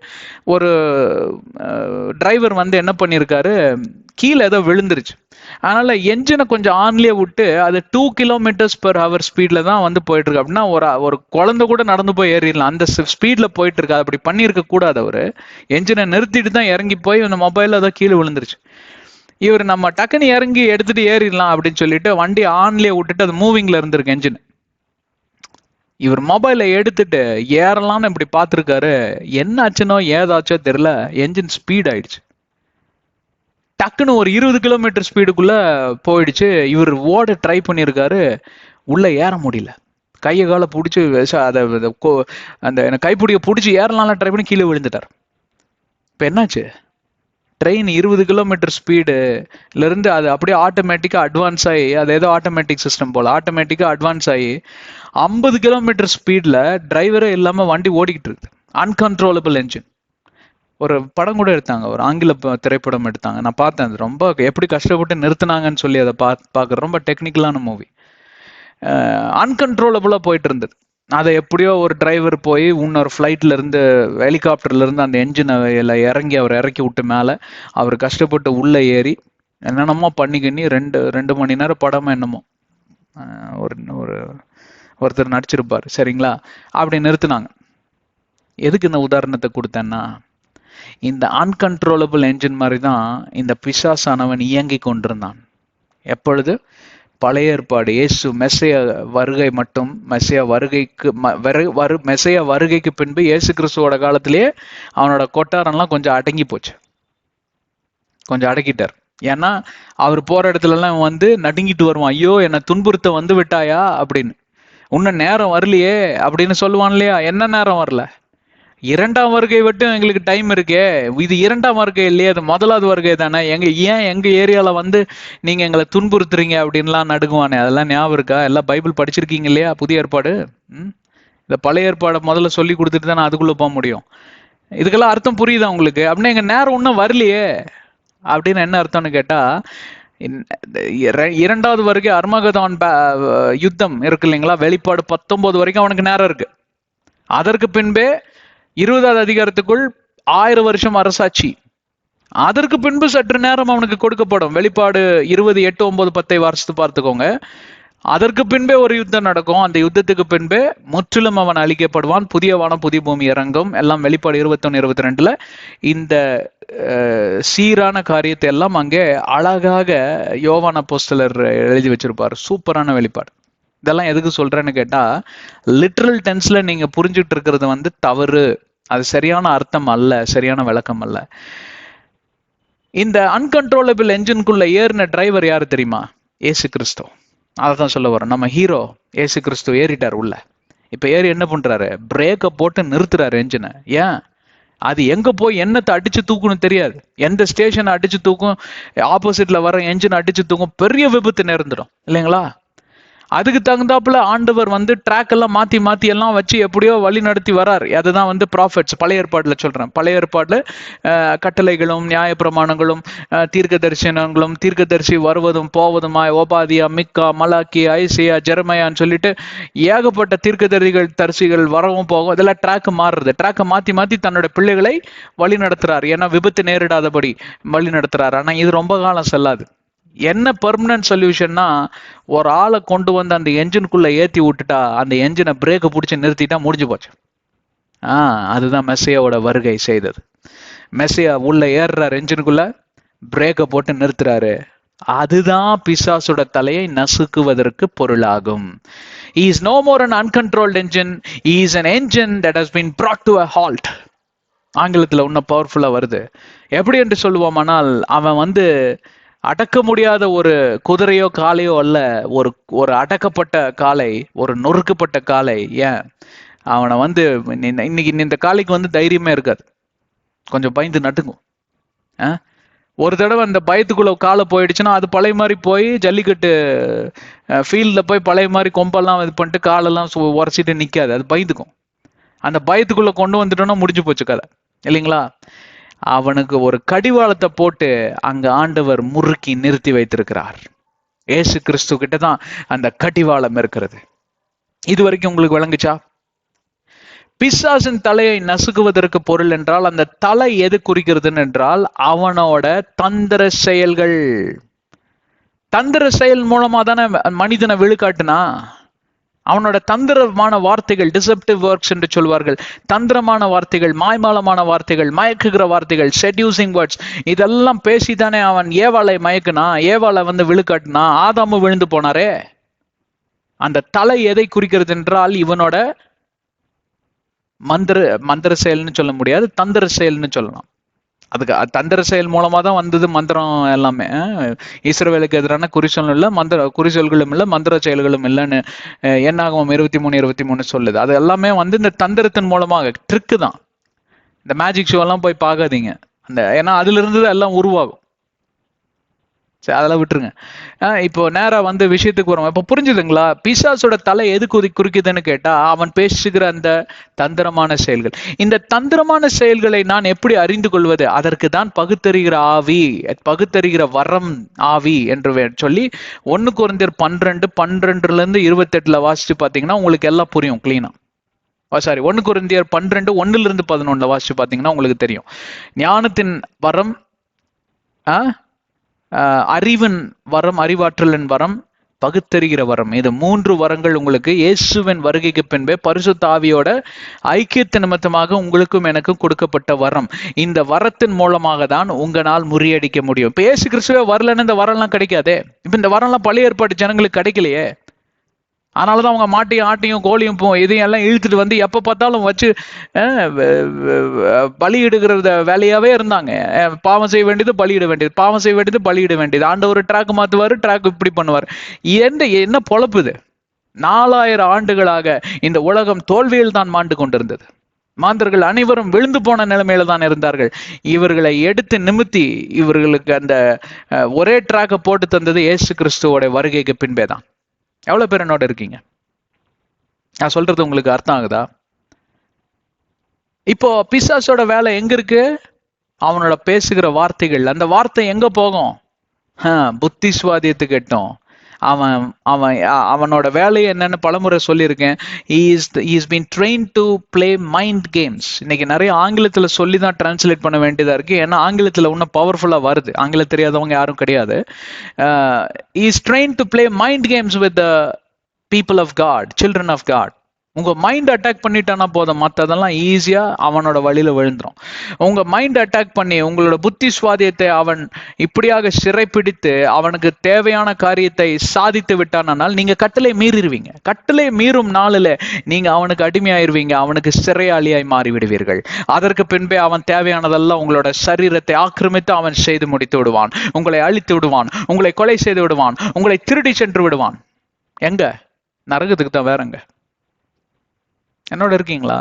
ஒரு டிரைவர் என்ன பண்ணியிருக்காரு, கீழே ஏதோ விழுந்துருச்சு. அதனால என்ஜினை கொஞ்சம் ஆன்லயே விட்டு அது 2 km/h ஸ்பீட்ல தான் போயிட்டு இருக்கு. அப்படின்னா ஒரு குழந்தை கூட நடந்து போய் ஏறிடலாம், அந்த ஸ்பீட்ல போயிட்டு இருக்கு. அப்படி பண்ணியிருக்க கூடாது. அவரு என்ஜினை நிறுத்திட்டு தான் இறங்கி போய் அந்த மொபைல்ல ஏதோ கீழே விழுந்துருச்சு. இவர் நம்ம டக்குன்னு இறங்கி எடுத்துட்டு ஏறிடலாம் அப்படின்னு சொல்லிட்டு வண்டி ஆன்லயே விட்டுட்டு அது மூவிங்ல இருந்திருக்கு என்ஜின். இவர் மொபைலை எடுத்துட்டு ஏறலாம்னு இப்படி பார்த்துருக்காரு. என்ன ஆச்சுனோ ஏதாச்சோ தெரியல, என்ஜின் ஸ்பீட் ஆயிடுச்சு. டக்குன்னு ஒரு 20 கிலோமீட்டர் ஸ்பீடுக்குள்ள போயிடுச்சு. இவர் ஓட ட்ரை பண்ணியிருக்காரு, உள்ள ஏற முடியல. கையை காலை பிடிச்சி அதை அந்த கைப்பிடியை பிடிச்சி ஏறலாம் ட்ரை பண்ணி கீழே விழுந்துட்டார். இப்போ என்னாச்சு? ட்ரெயின் 20 கிலோமீட்டர் ஸ்பீடுல இருந்து அது அப்படியே ஆட்டோமேட்டிக்கா அட்வான்ஸ் ஆகி, அது ஏதோ ஆட்டோமேட்டிக் சிஸ்டம் போல ஆட்டோமேட்டிக்கா அட்வான்ஸ் ஆகி 50 கிலோமீட்டர் ஸ்பீட்ல டிரைவரே இல்லாம வண்டி ஓடிக்கிட்டு இருக்கு. Uncontrollable engine. ஒரு படம் கூட எடுத்தாங்க, ஒரு ஆங்கில திரைப்படம் எடுத்தாங்க, நான் பார்த்தேன். அது ரொம்ப எப்படி கஷ்டப்பட்டு நிறுத்தினாங்கன்னு சொல்லி அதை பார்க்குற ரொம்ப டெக்னிக்கலான மூவி. அன்கன்ட்ரோலபிளா போயிட்டு இருந்தது. அதை எப்படியோ ஒரு டிரைவர் போய் இன்னொரு ஃப்ளைட்ல இருந்து ஹெலிகாப்டர்ல இருந்து அந்த என்ஜினை இறங்கி அவர் இறக்கி விட்டு மேலே அவர் கஷ்டப்பட்டு உள்ள ஏறி என்னென்னமோ பண்ணிக்கிண்ணி ரெண்டு மணி நேரம் படமா என்னமோ ஒரு ஒருத்தர் நடிச்சிருப்பார், சரிங்களா? அப்படி நிறுத்தினாங்க. எதுக்கு இந்த உதாரணத்தை கொடுத்தேன்னா, இந்த அன்கன்ட்ரோலபிள் என்ஜின் மாதிரி தான் இந்த பிசாசானவன் இயங்கி கொண்டிருந்தான். எப்பொழுது? பழைய ஏற்பாடு இயேசு மெஸ்ஸியா வருகை மட்டும், மெஸ்ஸியா வருகைக்கு பின்பு இயேசு கிறிஸ்துவோட காலத்திலேயே அவனோட கொட்டாரம்லாம் கொஞ்சம் அடங்கி போச்சு, கொஞ்சம் அடக்கிட்டார். ஏன்னா அவர் போற இடத்துல எல்லாம் வந்து நடுங்கிட்டு வருவான், ஐயோ என்னை துன்புறுத்த வந்து விட்டாயா அப்படின்னு. இன்னும் நேரம் வரலையே அப்படின்னு சொல்லுவான் இல்லையா? என்ன நேரம் வரல? 2ஆம் வருகை மட்டும் எங்களுக்கு டைம் இருக்கே. இது 2ஆம் வருகை இல்லையே, அது முதலாவது வருகை தானே. ஏன் எங்க ஏரியால வந்து நீங்க எங்களை துன்புறுத்துறீங்க அப்படின்லாம் நடுங்குவானே, அதெல்லாம் ஞாபகம் இருக்கா? எல்லாம் பைபிள் படிச்சிருக்கீங்க இல்லையா? புதிய ஏற்பாடு. இந்த பழைய ஏற்பாடை முதல்ல சொல்லி கொடுத்துட்டு தான் அதுக்குள்ள போக முடியும். இதுக்கெல்லாம் அர்த்தம் புரியுதா உங்களுக்கு? அப்படின்னா எங்க நேரம் இன்னும் வரலையே அப்படின்னு என்ன அர்த்தம்னு கேட்டா, 2வது வருகை அர்மகதான் யுத்தம் இருக்கு இல்லைங்களா? வெளிப்பாடு 19 வரைக்கும் அவனுக்கு நேரம் இருக்கு. அதற்கு பின்பே 20வது அதிகாரத்துக்குள் 1000 வருஷம் அரசாட்சி. அதற்கு பின்பு சற்று நேரம் அவனுக்கு கொடுக்கப்படும். வெளிப்பாடு 20, 8, 9, 10 வாசித்து பார்த்துக்கோங்க. அதற்கு பின்பே ஒரு யுத்தம் நடக்கும். அந்த யுத்தத்துக்கு பின்பே முற்றிலும் அவன் அழிக்கப்படுவான். புதிய வானம் புதிய பூமி இறங்கும். எல்லாம் வெளிப்பாடு 21, 22ல இந்த சீரான காரியத்தை எல்லாம் அங்கே அழகாக யோவான் அப்போஸ்தலர் எழுதி வச்சிருப்பார். சூப்பரான வெளிப்பாடு. இதெல்லாம் எதுக்கு சொல்றேன்னு கேட்டா, லிட்ரல் டென்ஸ்ல நீங்க புரிஞ்சுட்டு இருக்கிறது வந்து தவறு. அது சரியான அர்த்தம் அல்ல, சரியான விளக்கம் அல்ல. இந்த அன்கன்ட்ரோலபிள் என்ஜின்குள்ள ஏறின டிரைவர் யாரு தெரியுமா? ஏசு கிறிஸ்து. அதான் சொல்ல வரோம். நம்ம ஹீரோ ஏசு கிறிஸ்து ஏறிட்டார் உள்ள. இப்ப ஏறி என்ன பண்றாரு? பிரேக்கை போட்டு நிறுத்துறாரு என்ஜினை. ஏன்? அது எங்க போய் என்னத்தை அடிச்சு தூக்குன்னு தெரியாது. எந்த ஸ்டேஷனை அடிச்சு தூக்கும், ஆப்போசிட்ல வர என்ஜின் அடிச்சு தூக்கும், பெரிய விபத்து நேர்ந்துடும் இல்லைங்களா? அதுக்கு தகுந்தாப்புல ஆண்டவர் வந்து ட்ராக் எல்லாம் மாத்தி எல்லாம் வச்சு எப்படியோ வழி நடத்தி வரார். அதுதான் வந்து ப்ராஃபெட்ஸ். பழைய ஏற்பாடுல சொல்றேன். பழைய ஏற்பாடுல கட்டளைகளும் நியாயப்பிரமாணங்களும் தீர்க்க தரிசனங்களும் தீர்க்கதரிசி வருவதும் போவதுமாய் ஓபாதியா, மிக்கா, மலாக்கி, ஐசியா, ஜெரமையான்னு சொல்லிட்டு ஏகப்பட்ட தரிசிகள் வரவும் போகும். இதெல்லாம் ட்ராக் மாறுறது. ட்ராக்கை மாத்தி தன்னோட பிள்ளைகளை வழி நடத்துறாரு. ஏன்னா விபத்து நேரிடாதபடி வழி நடத்துறாரு. ஆனா இது ரொம்ப காலம் செல்லாது. என்ன பெர்மனன்ட் சொல்யூஷன்னா, ஒரு ஆளை கொண்டு வந்து அந்த என்ஜினுக்குள்ள ஏத்தி விட்டுட்டா, அந்த என்ஜினை பிரேக்கை பிடிச்சி நிறுத்திட்டா முடிஞ்சு போச்சு. அதுதான் மெஸ்ஸியாவோட வருகை செய்தது. மெஸ்ஸியா உள்ள ஏறுறாரு, என்ஜினுக்குள்ள பிரேக்கை போட்டு நிறுத்துறாரு. அதுதான் பிசாசோட தலையை நசுக்குவதற்கு பொருளாகும். He is no more an uncontrolled engine. He is an engine that has been brought to a halt. ஆங்கிலத்துல இன்னும் பவர்ஃபுல்லா வருது. எப்படி என்று சொல்லுவோமானால், அவன் வந்து அடக்க முடியாத ஒரு குதிரையோ காளையோ அல்ல, ஒரு அடக்கப்பட்ட காளை, ஒரு நொறுக்கப்பட்ட காளை. ஏன்? அவனை வந்து இன்னைக்கு இந்த காளைக்கு வந்து தைரியமே இருக்காது, கொஞ்சம் பயந்து நட்டுங்கும். ஒரு தடவை அந்த பயத்துக்குள்ள காலை போயிடுச்சுன்னா அது பழைய மாதிரி போய் ஜல்லிக்கட்டு ஃபீல்ட்ல போய் பழைய மாதிரி கொம்பெல்லாம் இது பண்ணிட்டு காலெல்லாம் உரைச்சிட்டு நிக்காது, அது பயந்துக்கும். அந்த பயத்துக்குள்ள கொண்டு வந்துட்டோம்னா முடிஞ்சு போச்சு கதை இல்லைங்களா? அவனுக்கு ஒரு கடிவாளத்தை போட்டு அங்க ஆண்டவர் முறுக்கி நிறுத்தி வைத்திருக்கிறார். ஏசு கிறிஸ்து கிட்ட தான் அந்த கடிவாளம் இருக்கிறது. இது வரைக்கும் உங்களுக்கு விளங்குச்சா? பிசாசின் தலையை நசுக்குவதற்கு பொருள் என்றால், அந்த தலை எது குறிக்கிறதுன்னு என்றால் அவனோட தந்திர செயல்கள். தந்திர செயல் மூலமா தானே மனிதனை விழுக்காட்டுனா. அவனோட தந்திரமான வார்த்தைகள், டிசெப்டிவ் ஒர்க்ஸ் என்று சொல்வார்கள். தந்திரமான வார்த்தைகள், மாய்மாலமான வார்த்தைகள், மயக்குகிற வார்த்தைகள், செட்யூசிங் வேர்ட்ஸ், இதெல்லாம் பேசித்தானே அவன் ஏவாளை மயக்குனா, ஏவாளை வந்து விழுக்காட்டுனா, ஆதாமு விழுந்து போனாரே. அந்த தலை எதை குறிக்கிறது என்றால் இவனோட மந்திர செயல்னு சொல்ல முடியாது, தந்திர செயல்னு சொல்லலாம். அதுக்கு தந்திர செயல் மூலமா தான் வந்தது மந்திரம் எல்லாமே. இஸ்ரவேலுக்கு எதிரான குறிச்சொல்லும் இல்லை, குறிச்சொல்களும் இல்லை, மந்திர செயல்களும் இல்லைன்னு என்னாகும் 23:23 சொல்லுது. அது எல்லாமே வந்து இந்த தந்திரத்தின் மூலமாக, ட்ரிக்கு தான். இந்த மேஜிக் ஷோ எல்லாம் போய் பார்க்காதீங்க. ஏன்னா அதுல இருந்து எல்லாம் உருவாகும். சரி, அதெல்லாம் விட்டுருங்க. இப்போ நேரா வந்து விஷயத்துக்கு வரும். இப்போ புரிஞ்சுதுங்களா? பிசாசோட தலை எது குறிக்குதுன்னு கேட்டா, அவன் பேசுகிற அந்த தந்திரமான செயல்கள். இந்த தந்திரமான செயல்களை நான் எப்படி அறிந்து கொள்வது? அதற்கு தான் பகுத்தறிகிற ஆவி, பகுத்தறிகிற வரம் ஆவி என்று சொல்லி 1 கொரிந்தியர் 12:12-28 வாசிச்சு பார்த்தீங்கன்னா உங்களுக்கு எல்லாம் புரியும் கிளீனா. 1 கொரிந்தியர் 12:1-11 வாசிச்சு பார்த்தீங்கன்னா உங்களுக்கு தெரியும். ஞானத்தின் வரம், அறிவின் வரம், அறிவாற்றலின் வரம், பகுத்தறிகிற வரம், இது 3 வரங்கள் உங்களுக்கு இயேசுவின் வருகைக்கு பின்பே பரிசுத்த ஆவியோட ஐக்கியத்தின் நிமித்தமாக உங்களுக்கும் எனக்கும் கொடுக்கப்பட்ட வரம். இந்த வரத்தின் மூலமாக தான் உங்களால் முறியடிக்க முடியும். இப்ப இயேசு கிறிஸ்துவே வரலன்னு இந்த வரம்லாம் கிடைக்காதே. இப்ப இந்த வரம்லாம் பழைய ஏற்பாடு ஜனங்களுக்கு கிடைக்கலையே. அதனாலதான் அவங்க மாட்டையும் ஆட்டையும் கோழியும் இதையும் எல்லாம் இழுத்துட்டு வந்து எப்ப பார்த்தாலும் வச்சு பலியிடுகிற வேலையாவே இருந்தாங்க. பாவம் செய்ய வேண்டியது பலியிட வேண்டியது, பாவம் செய்ய வேண்டியது பலியிட வேண்டியது. ஆண்டவர் ட்ராக் மாத்துவாரு, ட்ராக் இப்படி பண்ணுவார். என்ன பொழப்புது? 4000 ஆண்டுகளாக இந்த உலகம் தோல்வியில் தான் மாண்டு கொண்டிருந்தது. மாந்தர்கள் அனைவரும் விழுந்து போன நிலைமையில தான் இருந்தார்கள். இவர்களை எடுத்து நிமித்தி இவர்களுக்கு அந்த ஒரே ட்ராக்கை போட்டு தந்தது இயேசு கிறிஸ்துவோட வருகைக்கு பின்பே தான். எவ்வளவு பேர் என்னோட இருக்கீங்க? நான் சொல்றது உங்களுக்கு அர்த்தம் ஆகுதா? இப்போ பிசாசோட வேலை எங்க இருக்கு? அவனோட பேசுகிற வார்த்தைகள். அந்த வார்த்தை எங்க போகும்? புத்தி சுவாதியத்துக்கு எட்டும். அவனோட வேலையை என்னன்னு பலமுறை சொல்லியிருக்கேன். He's been trained to play mind games. இன்னைக்கு நிறைய ஆங்கிலத்துல சொல்லி தான் டிரான்ஸ்லேட் பண்ண வேண்டியதா இருக்கு. ஏன்னா ஆங்கிலத்துல இன்னும் பவர்ஃபுல்லா வருது. ஆங்கிலம் தெரியாதவங்க யாரும் கிடையாது. He is trained to play mind games with the people of God, children of God. உங்க மைண்ட் அட்டாக் பண்ணிட்டானா போதும், மற்றதெல்லாம் ஈஸியா அவனோட வழியில விழுந்துரும். உங்க மைண்ட் அட்டாக் பண்ணி உங்களோட புத்தி சுவாதியத்தை அவன் இப்படியாக சிறைப்பிடித்து அவனுக்கு தேவையான காரியத்தை சாதித்து விட்டானால் நீங்க கட்டளை மீறிடுவீங்க. கட்டளை மீறும் நாளில் நீங்க அவனுக்கு அடிமையாயிருவீங்க, அவனுக்கு சிறையாளியாய் மாறிவிடுவீர்கள். அதற்கு பின்பே அவன் தேவையானதெல்லாம் உங்களோட சரீரத்தை ஆக்கிரமித்து அவன் செய்து முடித்து விடுவான். உங்களை அழித்து விடுவான், உங்களை கொலை செய்து விடுவான், உங்களை திருடி சென்று விடுவான். எங்க? நரகத்துக்கு தான். வேறங்க? என்னோட இருக்கீங்களா?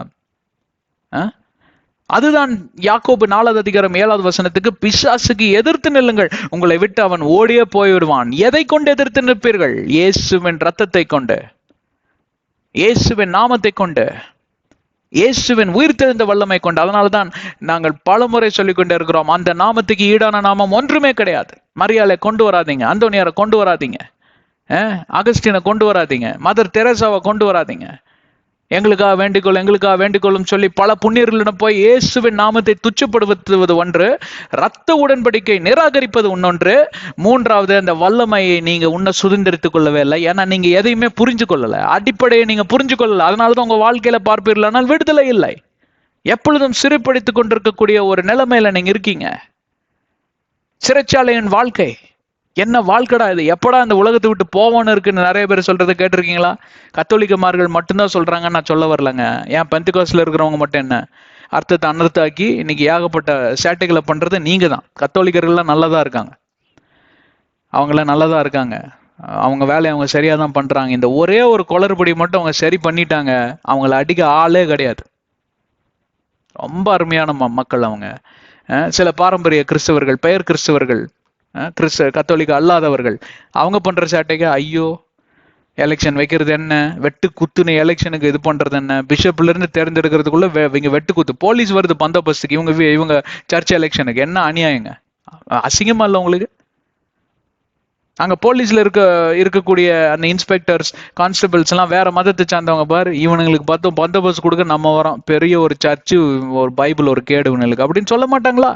அதுதான் யாக்கோபு 4:7 பிசாசுக்கு எதிர்த்து நில்லுங்கள், உங்களை விட்டு அவன் ஓடியே போய்விடுவான். எதை கொண்டு எதிர்த்து நிற்பீர்கள்? இயேசுவின் ரத்தத்தை கொண்டு, இயேசுவின் நாமத்தை கொண்டு, இயேசுவின் உயிர்த்தெழுந்த வல்லமை கொண்டு. அதனால்தான் நாங்கள் பலமுறை சொல்லிக் கொண்டே இருக்கிறோம், அந்த நாமத்துக்கு ஈடான நாமம் ஒன்றுமே கிடையாது. மரியாதை கொண்டு வராதீங்க, அந்தோனியாரை கொண்டு வராதீங்க, அகஸ்டினை கொண்டு வராதீங்க, மதர் தெரேசாவை கொண்டு வராதீங்க. எங்களுக்காக வேண்டிக்கொள்ளும் சொல்லி பல புண்ணியர்களிடம் போய் இயேசுவின் நாமத்தை துச்சப்படுத்துவது ஒன்று, இரத்த உடன்படிக்கை நிராகரிப்பது இன்னொன்று, மூன்றாவது அந்த வல்லமையை நீங்க சுதந்திரித்துக் கொள்ளவே இல்லை. ஏன்னா நீங்க எதையுமே புரிஞ்சு கொள்ளல, அடிப்படையை நீங்க புரிஞ்சு கொள்ளல. அதனாலதான் உங்க வாழ்க்கையில பார்ப்பீர்கள், ஆனால் விடுதலை இல்லை. எப்பொழுதும் சிறைப்படுத்திக் கொண்டிருக்கக்கூடிய ஒரு நிலைமையில நீங்க இருக்கீங்க. சிறைச்சாலையின் வாழ்க்கை. என்ன வாழ்க்கடா இது? எப்படா இந்த உலகத்தை விட்டு போவோன்னு இருக்குன்னு நிறைய பேர் சொல்றதை கேட்டிருக்கீங்களா? கத்தோலிக்கமார்கள் மட்டும்தான் சொல்றாங்க, நான் சொல்ல வரலங்க. ஏன் பெந்தெகோஸ்ட்ல இருக்கிறவங்க மட்டும் என்ன அர்த்தத்தை அனர்த்தாக்கி இன்னைக்கு ஏகப்பட்ட சேட்டைகளை பண்றது நீங்க தான். கத்தோலிக்கர்கள்லாம் நல்லதா இருக்காங்க, அவங்களாம் நல்லதா இருக்காங்க, அவங்க வேலையை அவங்க சரியா தான் பண்றாங்க. இந்த ஒரே ஒரு குளறுபடி மட்டும் அவங்க சரி பண்ணிட்டாங்க, அவங்கள அடிக்க ஆளே கிடையாது. ரொம்ப அருமையான மக்கள் அவங்க. சில பாரம்பரிய கிறிஸ்தவர்கள், பெயர் கிறிஸ்தவர்கள், கத்தோலிக்க அல்லாதவர்கள், அவங்க பண்ற சேட்டைக்கு ஐயோ, எலெக்ஷன் வைக்கிறது என்ன, வெட்டு குத்துன்னு எலெக்ஷனுக்கு இது பண்றது என்ன, பிஷப்ல இருந்து தேர்ந்தெடுக்கிறதுக்குள்ள இவங்க வெட்டு குத்து, போலீஸ் வருது பந்தோபஸ்துக்கு, இவங்க சர்ச் எலெக்ஷனுக்கு. என்ன அநியாயங்க, அசிங்கமா இல்லை உங்களுக்கு? அங்க போலீஸ்ல இருக்கக்கூடிய அந்த இன்ஸ்பெக்டர்ஸ், கான்ஸ்டபிள்ஸ் எல்லாம் வேற மதத்தை சார்ந்தவங்க. பாரு, இவனுங்களுக்கு பார்த்தோம் பந்தோபஸ்து கொடுக்க நம்ம வரோம், பெரிய ஒரு சர்ச்சு, ஒரு பைபிள், ஒரு கேடு இவனுங்களுக்கு அப்படின்னு சொல்ல மாட்டாங்களா?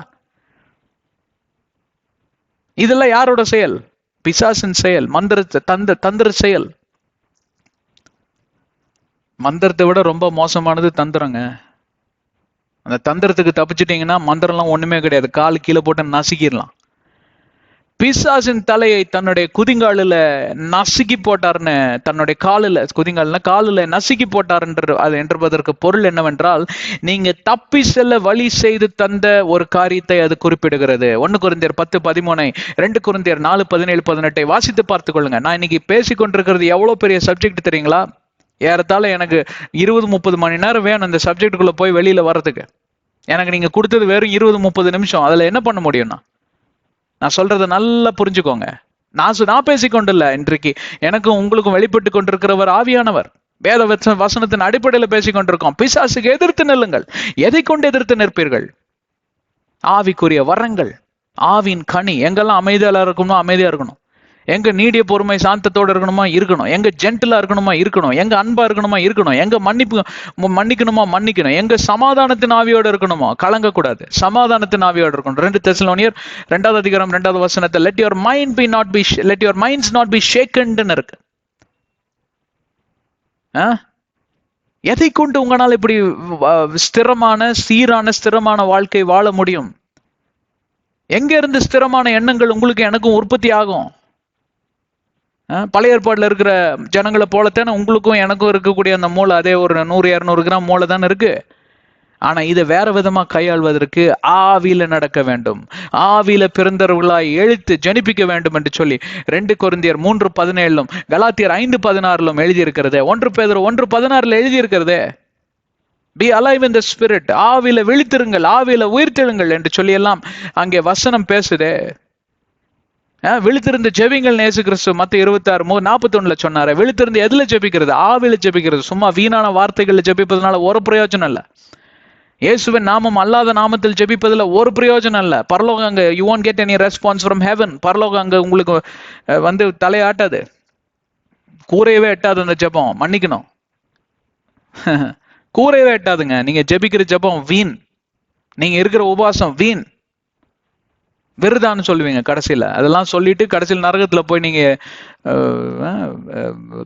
இதெல்லாம் யாரோட செயல்? பிசாசின் செயல், தந்திர செயல். மந்திரத்தை விட ரொம்ப மோசமானது தந்திரங்க. அந்த தந்திரத்துக்கு தப்பிச்சிட்டீங்கன்னா மந்திரம்லாம் ஒண்ணுமே கிடையாது, கால் கீழே போட்டு நசுக்கிடலாம். பிசாசின் தலையை தன்னுடைய குதிங்காலில் நசுக்கி போட்டார்னு, தன்னுடைய காலில், குதிங்காலில் காலில் நசுக்கி போட்டார் என்பதற்கு பொருள் என்னவென்றால், நீங்க தப்பி செல்ல வழி செய்து தந்த ஒரு காரியத்தை அது குறிப்பிடுகிறது. 1 கொரிந்தியர் 10:13, 2 கொரிந்தியர் 4:17-18 வாசித்து பார்த்துக் கொள்ளுங்க. நான் இன்னைக்கு பேசிக் கொண்டிருக்கிறது எவ்வளவு பெரிய சப்ஜெக்ட் தெரியுங்களா? ஏறத்தாழ எனக்கு 20-30 மணி நேரம் வேணும் இந்த சப்ஜெக்டுக்குள்ள போய் வெளியில வர்றதுக்கு. எனக்கு நீங்க கொடுத்தது வெறும் 20-30 நிமிஷம். அதுல என்ன பண்ண முடியும்னா, நான் சொல்றதை நல்லா புரிஞ்சுக்கோங்க. நான் பேசிக்கொண்டில்ல, இன்றைக்கு எனக்கும் உங்களுக்கும் வெளிப்பட்டு கொண்டிருக்கிறவர் ஆவியானவர். வேத வசனத்தின் அடிப்படையில் பேசிக்கொண்டிருக்கோம். பிசாசுக்கு எதிர்த்து நில்லுங்கள். எதை கொண்டு எதிர்த்து நிற்பீர்கள்? ஆவிக்குரிய வரங்கள், ஆவின் கனி. எங்கெல்லாம் அமைதியா இருக்கணுமோ அமைதியா இருக்கணும், எங்க நீடிய பொறுமை சாந்தத்தோடு இருக்கணுமா இருக்கணும், எங்க ஜென்டிலா இருக்கணுமா இருக்கணும், எங்க அன்பா இருக்கணுமா இருக்கணும், எங்க மன்னிக்கணுமா மன்னிக்கணும், எங்க சமாதானத்தின் ஆவியோடு இருக்கணுமா கலங்கக்கூடாது, சமாதானத்தின் ஆவியோடு இருக்கணும். 2 தெசலோனியர் 2வது அதிகாரம் 2வது வசனத்தை let your minds not be shaken இருக்கு. எதை கொண்டு உங்களால் இப்படி ஸ்திரமான வாழ்க்கை வாழ முடியும்? எங்க இருந்து ஸ்திரமான எண்ணங்கள் உங்களுக்கு எனக்கும் உற்பத்தி ஆகும்? பழைய ஏற்பாடுல இருக்கிற ஜனங்களை போலத்தானே உங்களுக்கும் எனக்கும் இருக்கக்கூடிய அந்த மூளை அதே ஒரு 100-200 கிராம் மூளை தானே இருக்கு. ஆனா இதை வேற விதமா கையாள்வதற்கு ஆவியில நடக்க வேண்டும், ஆவியில பிறந்தவர்களாய் எழுத்து ஜனிப்பிக்க வேண்டும் என்று சொல்லி 2 கொரிந்தியர் 3:17 கலாத்தியர் 5:16 எழுதியிருக்கிறது. 1 பேதுரு 1:16 எழுதியிருக்கிறது. Be alive in the spirit. ஆவியில விழித்திருங்கள், ஆவியில உயிர்த்தெழுங்கள் என்று சொல்லி எல்லாம் அங்கே வசனம் பேசுதே. விழித்திருந்து ஜெபிங்கள் இயேசு கிறிஸ்து மத்தேயு 26:41 சொன்னாரு. விழித்திருந்து எதுல ஜெபிக்கிறது? ஆவியில ஜெபிக்கிறது. சும்மா வீணான வார்த்தைகள்ல ஜெபிப்பதனால ஒரு பிரயோஜனம் இல்ல. இயேசுவின் நாமம் அல்லாத நாமத்தில் ஜெபிப்பதுல ஒரு பிரயோஜனம் இல்ல. பரலோகம் அங்க you won't get any response from heaven. பரலோகம் அங்க உங்களுக்கு வந்து தலையாட்டாது, கூரையவே எட்டாது. அந்த ஜெபம் மன்னிக்கணும், கூரையவே எட்டாதுங்க. நீங்க ஜெபிக்கிற ஜெபம் வீண், நீங்க இருக்கிற உபவாசம் வீண், விருதான்னு சொல்லுவீங்க கடைசியில. அதெல்லாம் சொல்லிட்டு கடைசியில் நரகத்துல போய் நீங்க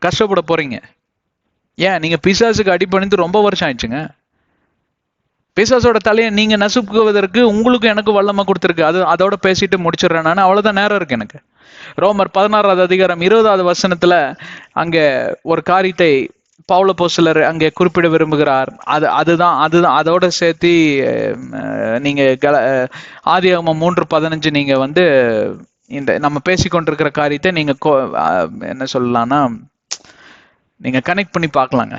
கஷ்டப்பட போறீங்க. ஏன்? நீங்க பிசாசுக்கு அடிபணிந்து ரொம்ப வருஷம் ஆயிடுச்சுங்க. பிசாசோட தலையை நீங்க நசுக்குவதற்கு உங்களுக்கு எனக்கு வல்லமை கொடுத்துருக்கு. அதோட பேசிட்டு முடிச்சிடுறேன் நான். அவ்வளவுதான் நேரம் இருக்கு எனக்கு. ரோமர் 16வது அதிகாரம் 20வது வசனத்துல அங்க ஒரு காரியத்தை பவுல் அப்போஸ்தலர் அங்கே குறிப்பிட விரும்புகிறார். அதுதான் அதோட சேர்த்து நீங்க ஆதியாகமம் 3:15 நீங்க வந்து இந்த நம்ம பேசிக்கொண்டிருக்கிற காரியத்தை நீங்க என்ன சொல்லலாம்னா நீங்க கனெக்ட் பண்ணி பார்க்கலாங்க.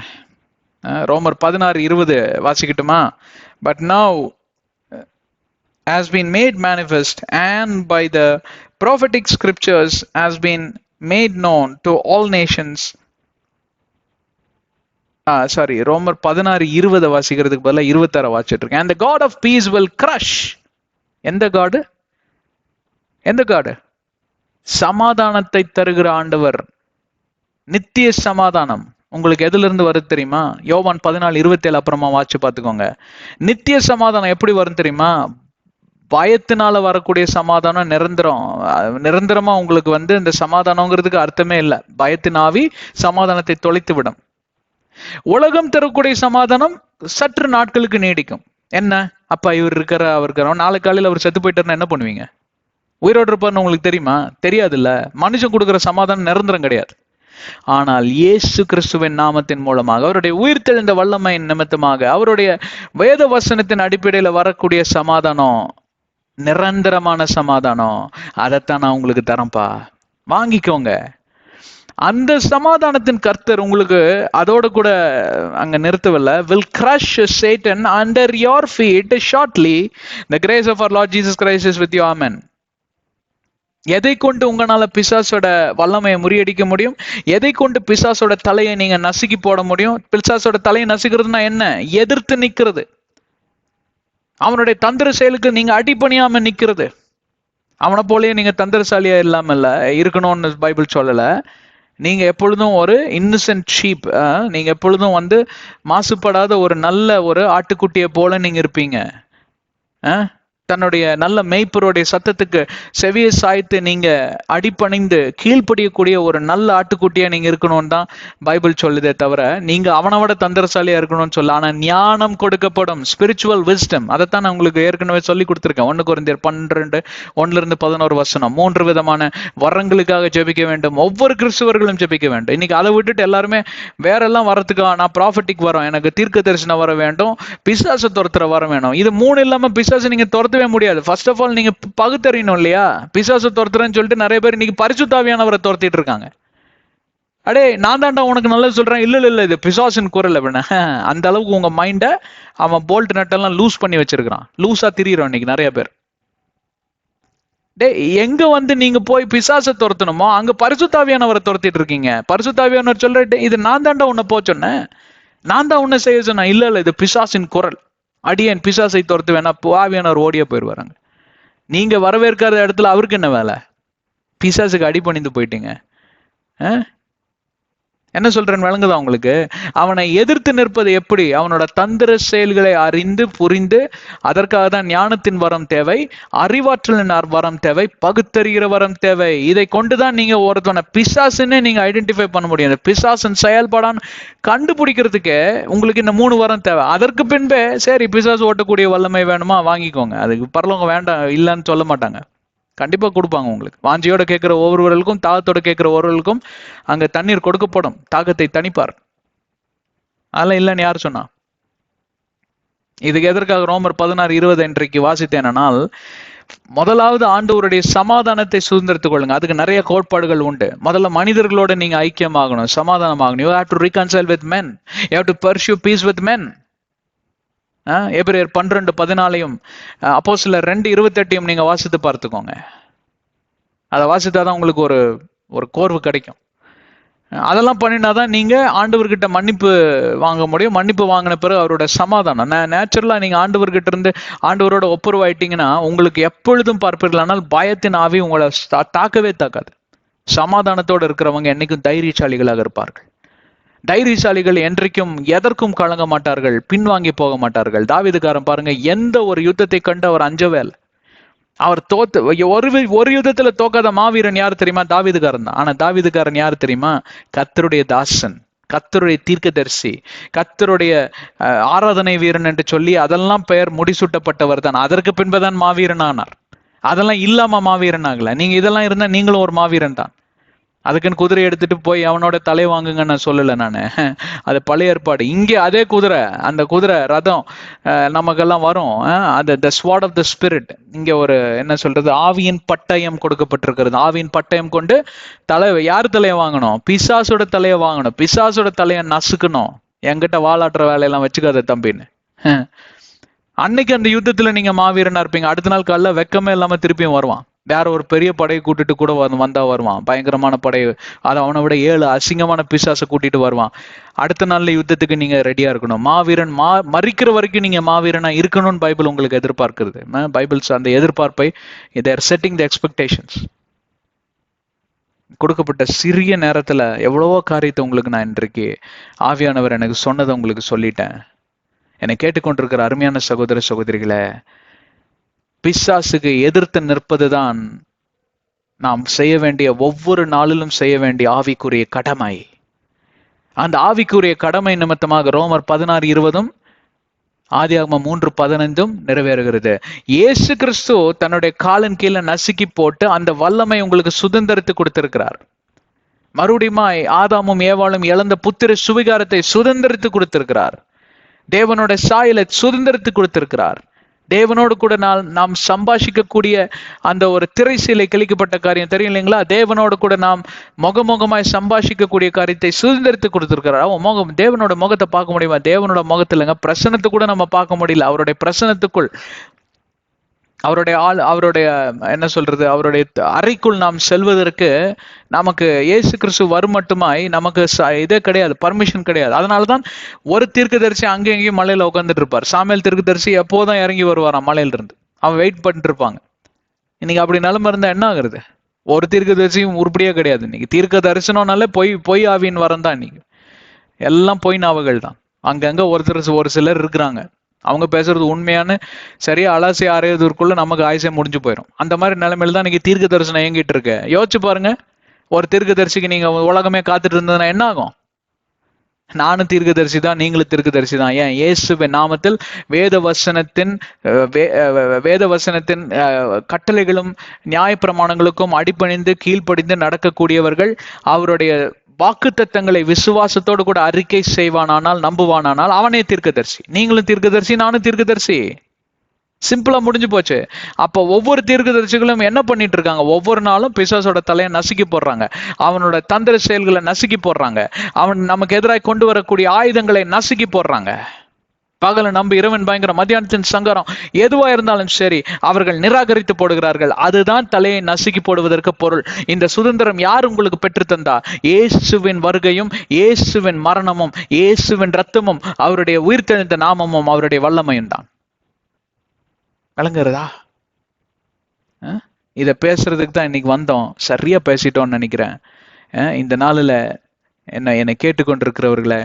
ரோமர் 16:20 வாசிக்கட்டுமா? But now has been made manifest and by the prophetic scriptures has been made known to all nations. ரோமர் 16:20 வாசிக்கிறதுக்கு பதிலா 26 வாசிச்சுட்டு இருக்கேன். And the God of peace will crush. எந்த காடு? எந்த காடு? சமாதானத்தை தருகிற ஆண்டவர், நித்திய சமாதானம். உங்களுக்கு எதுல இருந்து வருது தெரியுமா? யோவான் 14:27 அப்புறமா வாட்சி பார்த்துக்கோங்க. நித்திய சமாதானம் எப்படி வரும் தெரியுமா? பயத்தினால வரக்கூடிய சமாதானம் நிரந்தரமா உங்களுக்கு வந்து இந்த சமாதானங்கிறதுக்கு அர்த்தமே இல்லை. பயத்தின் ஆவி சமாதானத்தை தொலைத்து விடும். உலகம் தரக்கூடிய சமாதானம் சற்று நாட்களுக்கு நீடிக்கும். என்ன? அப்பா இவர் இருக்கிற அவர் இருக்கிற நாளை காலையில் அவர் செத்து போயிட்டாருன்னா என்ன பண்ணுவீங்க? உயிரோடு இருப்பார்னு உங்களுக்கு தெரியுமா? தெரியாது இல்ல. மனுஷன் கொடுக்குற சமாதானம் நிரந்தரம் கிடையாது. ஆனால் இயேசு கிறிஸ்துவின் நாமத்தின் மூலமாக, அவருடைய உயிர்த்தெழுந்த வல்லமையின் நிமித்தமாக, அவருடைய வேத வசனத்தின் அடிப்படையில வரக்கூடிய சமாதானம் நிரந்தரமான சமாதானம். அதைத்தான் நான் உங்களுக்கு தரேன்ப்பா, வாங்கிக்கோங்க. அந்த சமாதானத்தின் கர்த்தர் உங்களுக்கு அதோட கூட அங்க நிறுத்தவில்லை. will crush Satan under your feet shortly. The grace of our Lord Jesus Christ is with you. Amen. எதை கொண்டு உங்களால பிசாசோட வல்லமையை முறியடிக்க முடியும்? எதை கொண்டு பிசாசோட தலையை நீங்க நசுக்கி போட முடியும்? பிசாசோட தலையை நசுக்கிறதுனா என்ன? எதிர்த்து நிக்கிறது. அவனுடைய தந்திர செயலுக்கு நீங்க அடிபணியாம நிக்கிறது. அவனை போலயே நீங்க தந்திரசாலியா இல்லாம இல்ல இருக்கணும்னு பைபிள் சொல்லல. நீங்க எப்பொழுதும் ஒரு இன்னசென்ட் ஷீப், நீங்க எப்பொழுதும் வந்து மாசுபடாத ஒரு நல்ல ஒரு ஆட்டுக்குட்டியை போல நீங்க இருப்பீங்க. தன்னுடைய நல்ல மேய்ப்பருடைய சத்தத்துக்கு செவியை சாய்த்து நீங்க அடிபணிந்து கீழ்ப்படியக்கூடிய ஒரு நல்ல ஆட்டுக்குட்டியா நீங்க இருக்கணும்னு தான் பைபிள் சொல்லுதே தவிர நீங்க அவனை விட தந்திரசாலியா இருக்கணும்னு சொல்ல. ஆனா ஞானம் கொடுக்கப்படும், ஸ்பிரிச்சுவல் விஸ்டம், அதைத்தான் நான் உங்களுக்கு ஏற்கனவே சொல்லி கொடுத்துருக்கேன். 1 கொரிந்தியர் 12 1-11 வசனம். 3 விதமான வரங்களுக்காக ஜெபிக்க வேண்டும், ஒவ்வொரு கிறிஸ்துவர்களும் ஜெபிக்க வேண்டும். இன்னைக்கு அதை விட்டுட்டு எல்லாருமே வேற எல்லாம் வரத்துக்கு, நான் ப்ராஃபட்டிக் வரோம், எனக்கு தீர்க்க தரிசனம் வர வேண்டும், பிசாசு துரத்துற வர வேணும். இது 3 இல்லாம பிசாசு நீங்க துரத்தவே முடியாது. ஃபர்ஸ்ட் ஆஃப் ஆல் நீங்க பகுத்தறியணும் இல்லையா? பிசாசு துரத்துறேன்னு சொல்லிட்டு நிறைய பேர் இன்னைக்கு பரிசுத்தாவியானவரை துரத்திட்டு இருக்காங்க. அடே நான் தாண்டா உனக்கு நல்லது சொல்றேன், இல்ல இல்ல இது பிசாசின் குரல் அப்படின்னா அந்த அளவுக்கு உங்க மைண்ட அவன் போல்ட் நட்டெல்லாம் லூஸ் பண்ணி வச்சிருக்கான். லூஸா திரியிறோம் இன்னைக்கு நிறைய பேர். டே எங்க வந்து நீங்க போய் பிசாசை துரத்தணுமோ அங்க பரிசுத்தாவியானவரை துரத்திட்டு இருக்கீங்க. பரிசுத்தாவியானவர் சொல்லிட்டு இது நான் தாண்டா உன்னை போ சொன்னேன், நான் தான் உன்னை செய்ய சொன்னேன். இல்ல இல்ல இது பிசாசின் குரல், அடியேன் பிசாசை துரத்து வேணா, ஆவியானவர் ஓடிய போயிடுவாங்க. நீங்க வரவேற்காத இடத்துல அவருக்கு என்ன வேலை? பிசாசுக்கு அடிபணிந்து போயிட்டீங்க. என்ன சொல்றேன்னு விளங்குதா உங்களுக்கு? அவனை எதிர்த்து நிற்பது எப்படி? அவனோட தந்திர செயல்களை அறிந்து புரிந்து, அதற்காக தான் ஞானத்தின் வரம் தேவை, அறிவாற்றலின் வரம் தேவை, பகுத்தறிகிற வரம் தேவை. இதை கொண்டுதான் நீங்க ஒருத்தவனை பிசாசுன்னு நீங்க ஐடென்டிஃபை பண்ண முடியும். பிசாசின் செயல்பாடான்னு கண்டுபிடிக்கிறதுக்கு உங்களுக்கு இந்த 3 வரம் தேவை. அதற்கு பின்பே சரி பிசாசு ஓட்டக்கூடிய வல்லமை வேணுமா வாங்கிக்கோங்க, அதுக்கு பரலோகம் வேண்டாம் இல்லைன்னு சொல்ல மாட்டாங்க, கண்டிப்பா கொடுப்பாங்க உங்களுக்கு. வாஞ்சியோட கேட்கிற ஒவ்வொருவர்களுக்கும், தாகத்தோட கேட்கிற ஒவ்வொருவர்களுக்கும் அங்க தண்ணீர் கொடுக்கப்படும், தாகத்தை தணிப்பார். அதெல்லாம் இல்லைன்னு யார் சொன்னா? இதுக்கு எதற்காக ரோமர் 16:20 இன்றைக்கு வாசித்தேனால், முதலாவது ஆண்டவருடைய சமாதானத்தை சுதந்திரத்துக் கொள்ளுங்க. அதுக்கு நிறைய கோட்பாடுகள் உண்டு. முதல்ல மனிதர்களோட நீங்க ஐக்கியமாகணும், சமாதானமாகணும். You have to reconcile with men. You have to pursue peace with men. எபிரேயர் 12:14 அப்போஸ்தலர் 2:28 நீங்க வாசித்து பார்த்துக்கோங்க. அதை வாசித்தாதான் உங்களுக்கு ஒரு கோர்வு கிடைக்கும். அதெல்லாம் பண்ணினாதான் நீங்க ஆண்டவர்கிட்ட மன்னிப்பு வாங்க முடியும். மன்னிப்பு வாங்கின பிறகு அவரோட சமாதானம். நேச்சுரலா நீங்க ஆண்டவர்கிட்ட இருந்து ஆண்டவரோட ஒப்புரவாயிட்டீங்கன்னா உங்களுக்கு எப்பொழுதும் பார்ப்பீர்கள், ஆனால் பயத்தின் ஆவி உங்களை தாக்கவே தாக்காது. சமாதானத்தோடு இருக்கிறவங்க என்னைக்கும் தைரியசாலிகளாக இருப்பார்கள். தைரியசாலிகள் என்றைக்கும் எதற்கும் கலங்க மாட்டார்கள், பின்வாங்கி போக மாட்டார்கள். தாவீதுக்காரன் பாருங்க, எந்த ஒரு யுத்தத்தை கண்டு அவர் அஞ்சவே இல்லை. அவர் ஒரு யுத்தத்துல தோக்காத மாவீரன் யார் தெரியுமா? தாவீதுக்காரன் தான். ஆனா தாவீதுக்காரன் யார் தெரியுமா? கர்த்தருடைய தாசன், கர்த்தருடைய தீர்க்கதரிசி, கர்த்தருடைய ஆராதனை வீரன் என்று சொல்லி அதெல்லாம் பெயர் முடிசூட்டப்பட்டவர் தான். அதற்கு பின்புதான் மாவீரன் ஆனார். அதெல்லாம் இல்லாம மாவீரன் ஆகல. நீங்க இதெல்லாம் இருந்தா நீங்களும் ஒரு மாவீரன் தான். அதுக்குன்னு குதிரை எடுத்துட்டு போய் அவனோட தலை வாங்குங்க நான் சொல்லலை நான், அது பழைய ஏற்பாடு. இங்கே அதே குதிரை, அந்த குதிரை ரதம் நமக்கெல்லாம் வரும். அந்த த ஸ்வார்ட் ஆஃப் த ஸ்பிரிட், இங்க ஒரு என்ன சொல்றது, ஆவியின் பட்டயம் கொடுக்கப்பட்டிருக்கிறது. ஆவியின் பட்டயம் கொண்டு யார் தலையை வாங்கணும்? பிசாசோட தலையை வாங்கணும், பிசாசோட தலையை நசுக்கணும். என்கிட்ட வாலாட்டுற வேலையெல்லாம் வச்சுக்காத தம்பின்னு. அன்னைக்கு அந்த யுத்தத்துல நீங்க மாவீரனா இருப்பீங்க. அடுத்த நாள் காலைல வெக்கமே இல்லாம திருப்பியும் வருவான். வேற ஒரு பெரிய படையை கூட்டிட்டு கூட வந்தா வருவான், பயங்கரமான படை. அதை அவனை விட 7 அசிங்கமான பிசாசை கூட்டிட்டு வருவான். அடுத்த நாள்ல யுத்தத்துக்கு நீங்க ரெடியா இருக்கணும். மாவீரன் மறிக்கிற வரைக்கும் நீங்க மாவீரனா இருக்கணும்னு பைபிள் உங்களுக்கு எதிர்பார்க்கிறது. பைபிள்ஸ் அந்த எதிர்பார்ப்பை தேர் செட்டிங் தி எக்ஸ்பெக்டேஷன்ஸ். கொடுக்கப்பட்ட சிறிய நேரத்துல எவ்வளவோ காரியத்தை உங்களுக்கு நான் இன்றைக்கு ஆவியானவர் எனக்கு சொன்னதை உங்களுக்கு சொல்லிட்டேன். என்னை கேட்டுக்கொண்டிருக்கிற அருமையான சகோதர சகோதரிகளே, பிசாசுக்கு எதிர்த்து நிற்பதுதான் நாம் செய்ய வேண்டிய, ஒவ்வொரு நாளிலும் செய்ய வேண்டிய ஆவிக்குரிய கடமை. அந்த ஆவிக்குரிய கடமை நிமித்தமாக ரோமர் 16:20 ஆதியாகமம் 3:15 நிறைவேறுகிறது. இயேசு கிறிஸ்து தன்னுடைய காலின் கீழே நசுக்கி போட்டு அந்த வல்லமை உங்களுக்கு சுதந்திரத்து கொடுத்திருக்கிறார். மறுபடியும் ஆதாமும் ஏவாளும் இழந்த புத்திர சுவிகாரத்தை சுதந்திரத்து கொடுத்திருக்கிறார். தேவனோட சாயலை சுதந்திரத்து கொடுத்திருக்கிறார். தேவனோடு கூட நாம் சம்பாஷிக்கக்கூடிய அந்த ஒரு திரை சீலை கிழிக்கப்பட்ட காரியம் தெரியும் இல்லைங்களா? தேவனோடு கூட நாம் முகமுகமாய் சம்பாஷிக்கக்கூடிய காரியத்தை சுதந்திரத்து கொடுத்திருக்கிறார். தேவனோட முகத்தை பார்க்க முடியுமா? தேவனோட முகத்துல இல்லைங்க, பிரசனத்தை கூட நம்ம பார்க்க முடியல. அவருடைய பிரசனத்துக்குள், அவருடைய என்ன சொல்றது, அவருடைய அறைக்குள் நாம் செல்வதற்கு நமக்கு இயேசு கிறிஸ்து வரும் மட்டுமாய் நமக்கு இதே கிடையாது, பர்மிஷன் கிடையாது. அதனாலதான் ஒரு தீர்க்கதரிசி அங்கேயும் இங்கேயும் மலையில உட்காந்துட்டு இருப்பார். சாமுவேல் தீர்க்கதரிசி எப்போதான் இறங்கி வருவாராம் மலையில இருந்து, அவன் வெயிட் பண்ணிட்டு இருப்பாங்க. இன்னைக்கு அப்படி நிலைமை இருந்தா என்ன ஆகுறது? ஒரு தீர்க்கதரிசியும் உருப்படியே கிடையாது. இன்னைக்கு தீர்க்க தரிசனம்னாலே பொய் ஆவியின் வரம் தான். இன்னைக்கு எல்லாம் பொய் நாவுகள் தான். அங்கங்க ஒரு சிலர் இருக்கிறாங்க. அவங்க பேசுறது உண்மையான சரியா அலாசி ஆராயறதுக்குள்ள நமக்கு ஆயுசே முடிஞ்சு போயிடும். அந்த மாதிரி நிலைமையில தான் இன்னைக்கு தீர்க்க தரிசனம் இயங்கிட்டு இருக்கு. யோசிச்சு பாருங்க, ஒரு தீர்க்க தரிசிக்கு நீங்க உலகமே காத்துட்டு இருந்ததுன்னா என்ன ஆகும்? நானும் தீர்க்கதரிசி தான், நீங்களும் தீர்க்கதரிசி தான். ஏன்? இயேசுவின் நாமத்தில் வேத வசனத்தின் வேத வசனத்தின் கட்டளைகளும் நியாயப்பிரமாணங்களுக்கும் அடிபணிந்து கீழ்ப்படிந்து நடக்கக்கூடியவர்கள், அவருடைய வாக்குத்தத்தங்களை விசுவாசத்தோடு கூட அறிக்கை செய்வானானால், நம்புவானானால் அவனே தீர்க்கதரிசி. நீங்களும் தீர்க்கதரிசி, நானும் தீர்க்கதரிசி. சிம்பிளா முடிஞ்சு போச்சு. அப்போ ஒவ்வொரு தீர்க்கதரிசிகளும் என்ன பண்ணிட்டு இருக்காங்க? ஒவ்வொரு நாளும் பிசாசோட தலையை நசுக்கி போடுறாங்க, அவனோட தந்திர செயல்களை நசுக்கி போடுறாங்க, அவன் நமக்கு எதிராக கொண்டு வரக்கூடிய ஆயுதங்களை நசுக்கி போடுறாங்க. பகல நம்பி இரவன் பயங்கர, மத்தியானத்தின் சங்கரம், எதுவா இருந்தாலும் சரி அவர்கள் நிராகரித்து போடுகிறார்கள். அதுதான் தலையை நசுக்கி போடுவதற்கு பொருள். இந்த சுதந்திரம் யார் உங்களுக்கு பெற்று தந்தா? இயேசுவின் வருகையும் இயேசுவின் மரணமும் இயேசுவின் ரத்தமும் அவருடைய உயிர்த்தெழுந்த நாமமும் அவருடைய வல்லமையும் தான். விளங்குறதா? இதை பேசுறதுக்கு தான் இன்னைக்கு வந்தோம். சரியா பேசிட்டோம்னு நினைக்கிறேன். இந்த நாளில் என்னை கேட்டுக்கொண்டிருக்கிறவர்களை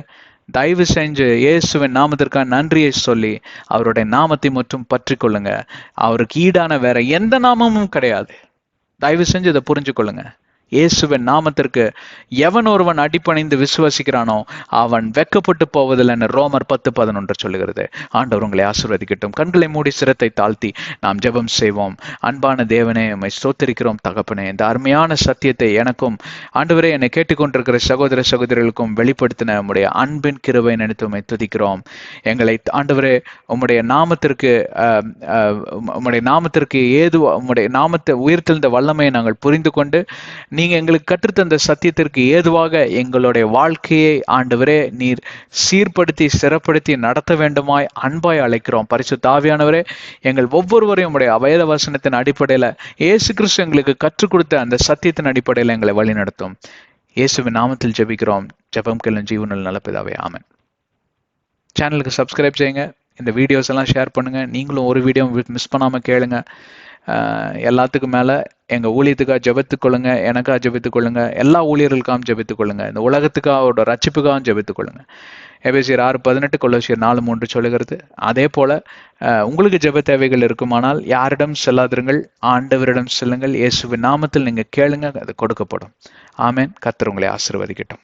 தயவு செஞ்சு இயேசுவின் நாமத்திற்கான நன்றியை சொல்லி அவருடைய நாமத்தை மட்டும் பற்றி கொள்ளுங்க. அவருக்கு ஈடான வேற எந்த நாமமும் கிடையாது. தயவு செஞ்சு இதை புரிஞ்சு கொள்ளுங்க. இயேசுவின் நாமத்திற்கு எவன் ஒருவன் அடிபணிந்து விசுவாசிக்கிறானோ அவன் வெக்கப்பட்டு போவதில்லைன்னு ரோமர் 10:11 சொல்லுகிறது. ஆண்டவர் உங்களை ஆசீர்வதிக்கட்டும். கண்களை மூடி சிரத்தை தாழ்த்தி நாம் ஜெபம் செய்வோம். அன்பான தேவனே, உம்மை ஸ்தோத்திரிக்கிறோம் தகப்பனே. இந்த அருமையான சத்தியத்தை எனக்கும் ஆண்டவரே என்னை கேட்டுக்கொண்டிருக்கிற சகோதர சகோதரிகளுக்கும் வெளிப்படுத்தின உம்முடைய அன்பின் கிருபை நினைத்து உம்மை துதிக்கிறோம். எங்களை ஆண்டவரே உம்முடைய நாமத்திற்கு உம்முடைய நாமத்தை உயிர்த்தெழுந்த வல்லமையை நாங்கள் புரிந்து கொண்டு நீங்க எங்களுக்கு கற்றுத்தந்த சத்தியத்திற்கு ஏதுவாக எங்களுடைய வாழ்க்கையை ஆண்டவரே நீர் சீர்படுத்தி சிறப்படுத்தி நடத்த வேண்டுமாய் அன்பாய் அழைக்கிறோம். பரிசுத்த ஆவியானவரே, எங்கள் ஒவ்வொருவரையும் உடைய வேத வசனத்தின் அடிப்படையில் இயேசு கிறிஸ்து எங்களுக்கு கற்றுக் கொடுத்த அந்த சத்தியத்தின் அடிப்படையில் எங்களை வழி நடத்தும். இயேசுவின் நாமத்தில் ஜெபிக்கிறோம். ஜெபம் கேளும் ஜீவனில் நல்ல பிதாவே, ஆமென். சேனலுக்கு சப்ஸ்கிரைப் செய்யுங்க. இந்த வீடியோஸ் எல்லாம் ஷேர் பண்ணுங்க. நீங்களும் ஒரு வீடியோ மிஸ் பண்ணாம கேளுங்க. எல்லாத்துக்கும் மேல எங்க ஊழியத்துக்காக ஜெபித்துக் கொள்ளுங்க, எனக்காக ஜெபித்துக் கொள்ளுங்க, எல்லா ஊழியர்களுக்காகவும் ஜெபித்துக் கொள்ளுங்க, இந்த உலகத்துக்காக ரட்சிப்புக்காகவும் ஜெபித்துக் கொள்ளுங்க. எபேசியர் 6:18, கொலோசியர் 4:3 சொல்லுகிறது. அதே போல உங்களுக்கு ஜெப தேவைகள் இருக்குமானால் யாரிடம் செல்லாதிருங்கள், ஆண்டவரிடம் செல்லுங்கள். இயேசுவின் நாமத்தில் நீங்க கேளுங்க, அது கொடுக்கப்படும். ஆமென். கர்த்தர் உங்களை ஆசீர்வதிக்கட்டும்.